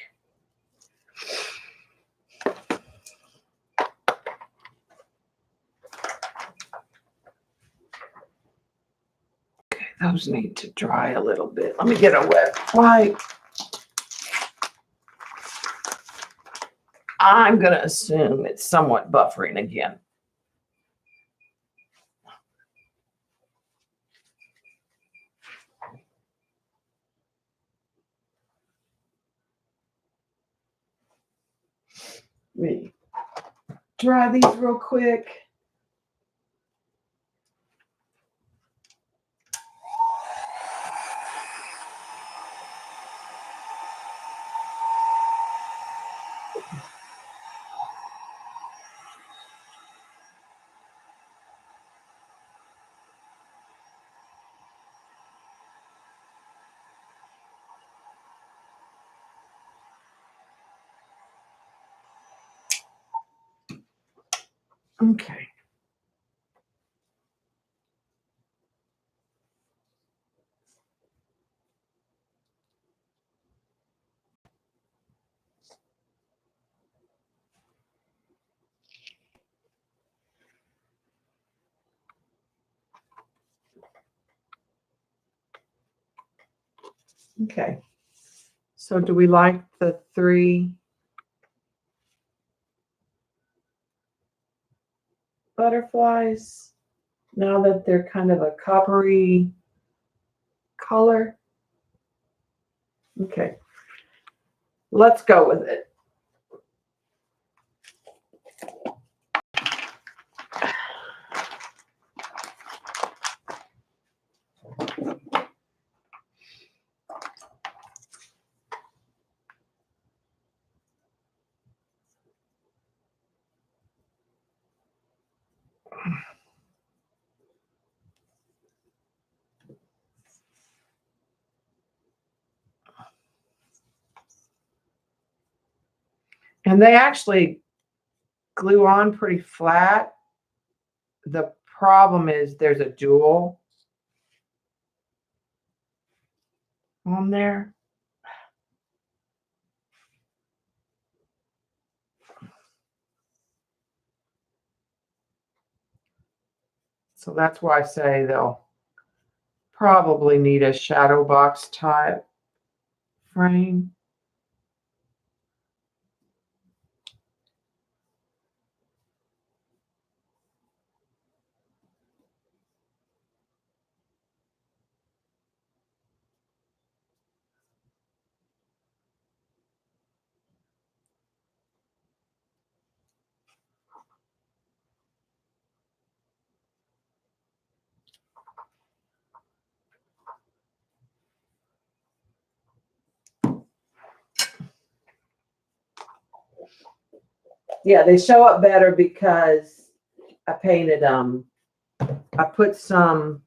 Okay, those need to dry a little bit. Let me get a wet wipe. I'm going to assume it's somewhat buffering again. Let me dry these real quick. Okay. Okay. So do we like the 3 butterflies now that they're kind of a coppery color? Okay. Let's go with it. And they actually glue on pretty flat. The problem is there's a jewel on there. So that's why I say they'll probably need a shadow box type frame. Yeah, they show up better because I painted I put some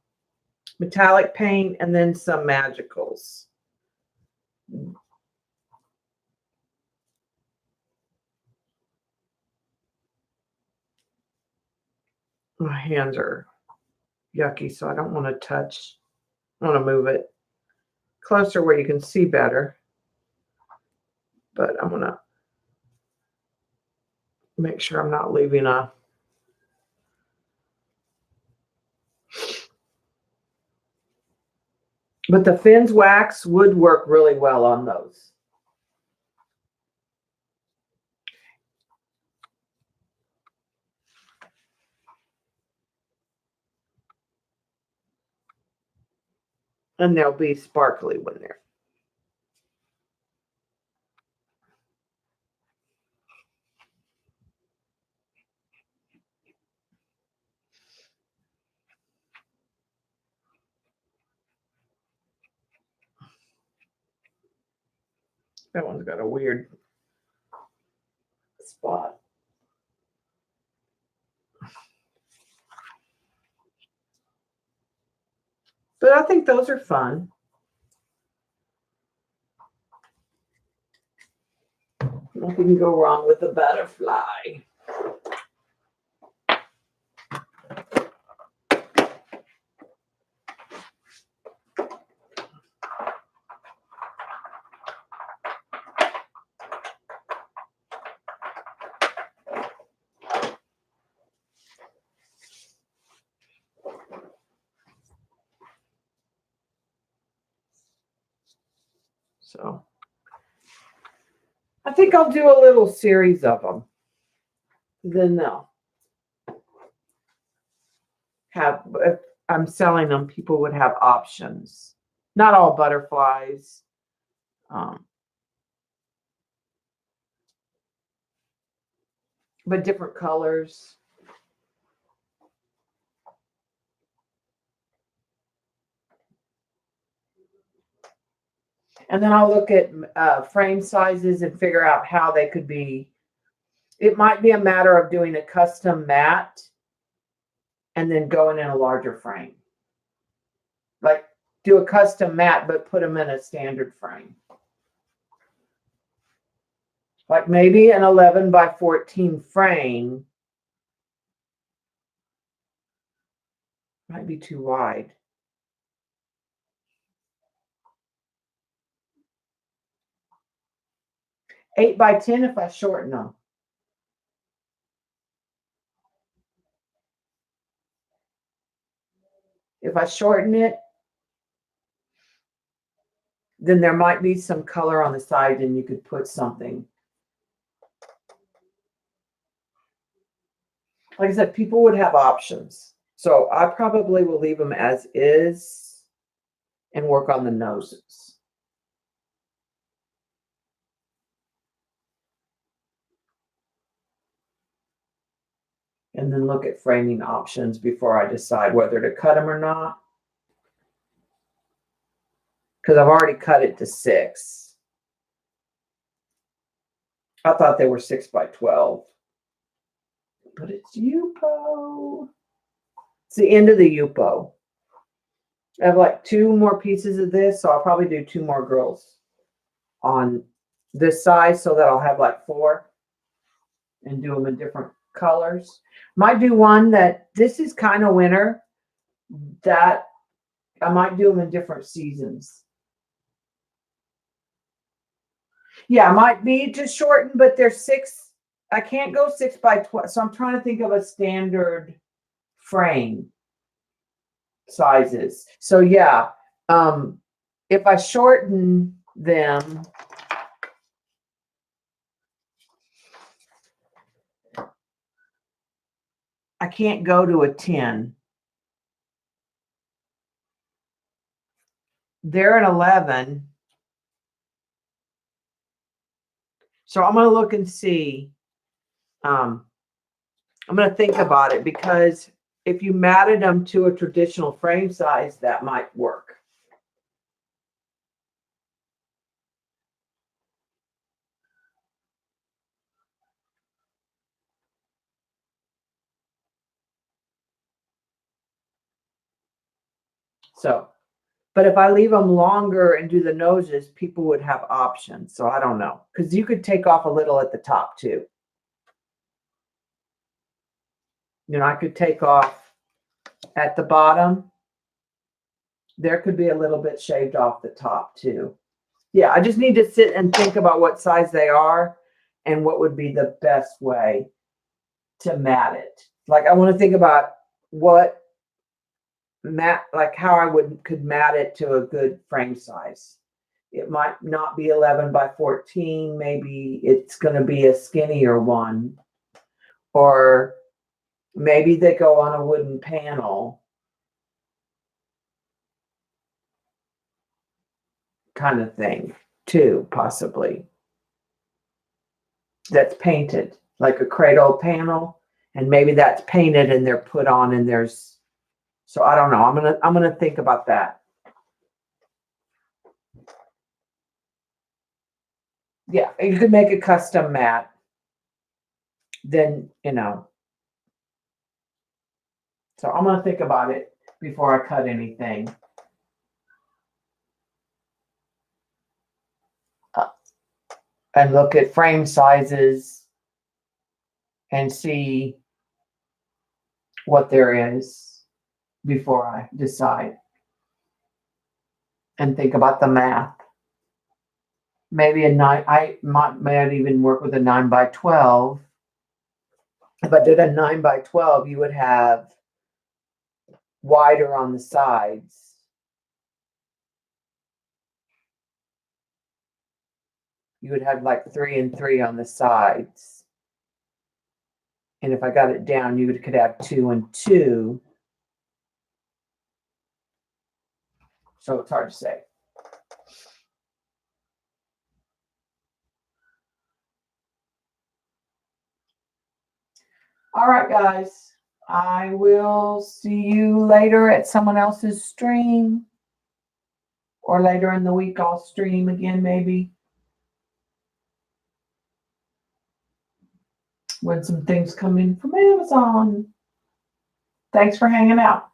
metallic paint and then some magicals. My hands are yucky, so I don't want to touch. I want to move it closer where you can see better. But I'm going to make sure I'm not leaving a but the Fins wax would work really well on those. And they'll be sparkly when they're. That one's got a weird spot. But I think those are fun. Nothing can go wrong with a butterfly. So I think I'll do a little series of them. Then they'll have, if I'm selling them, people would have options. Not all butterflies. But different colors. And then I'll look at frame sizes and figure out how they could be. It might be a matter of doing a custom mat and then going in a larger frame. Like do a custom mat, but put them in a standard frame. Like maybe an 11 by 14 frame. Might be too wide. 8 by 10 if I shorten them. If I shorten it, then there might be some color on the side and you could put something. Like I said, people would have options. So I probably will leave them as is and work on the noses. And then look at framing options before I decide whether to cut them or not. Because I've already cut it to 6. I thought they were 6 by 12. But it's Yupo. It's the end of the Yupo. I have like 2 more pieces of this, so I'll probably do 2 more girls on this size so that I'll have like 4 and do them in different colors. Might do one that this is kind of winter, that I might do them in different seasons. Yeah, it might be just shortened, but they're 6. I can't go 6 by 12. So I'm trying to think of a standard frame sizes. So yeah, if I shorten them, I can't go to a 10. They're an 11. So I'm going to look and see. I'm going to think about it, because if you matted them to a traditional frame size, that might work. So, but if I leave them longer and do the noses, people would have options. So I don't know, because you could take off a little at the top too. You know, I could take off at the bottom. There could be a little bit shaved off the top too. Yeah, I just need to sit and think about what size they are and what would be the best way to mat it. Like I want to think about what mat, like how I could mat it to a good frame size. It might not be 11 by 14. Maybe it's going to be a skinnier one, or maybe they go on a wooden panel. kind of thing too, possibly. That's painted, like a cradle panel, and maybe that's painted and they're put on and there's, so I don't know. I'm gonna think about that. Yeah, you could make a custom mat. Then, so I'm gonna think about it before I cut anything. And look at frame sizes and see what there is before I decide. And think about the math. Maybe I might even work with a 9x12. If I did a 9x12, you would have wider on the sides. You would have like 3 and 3 on the sides. And if I got it down, you could have 2 and 2. So it's hard to say. All right, guys. I will see you later at someone else's stream. Or later in the week, I'll stream again, maybe. When some things come in from Amazon. Thanks for hanging out.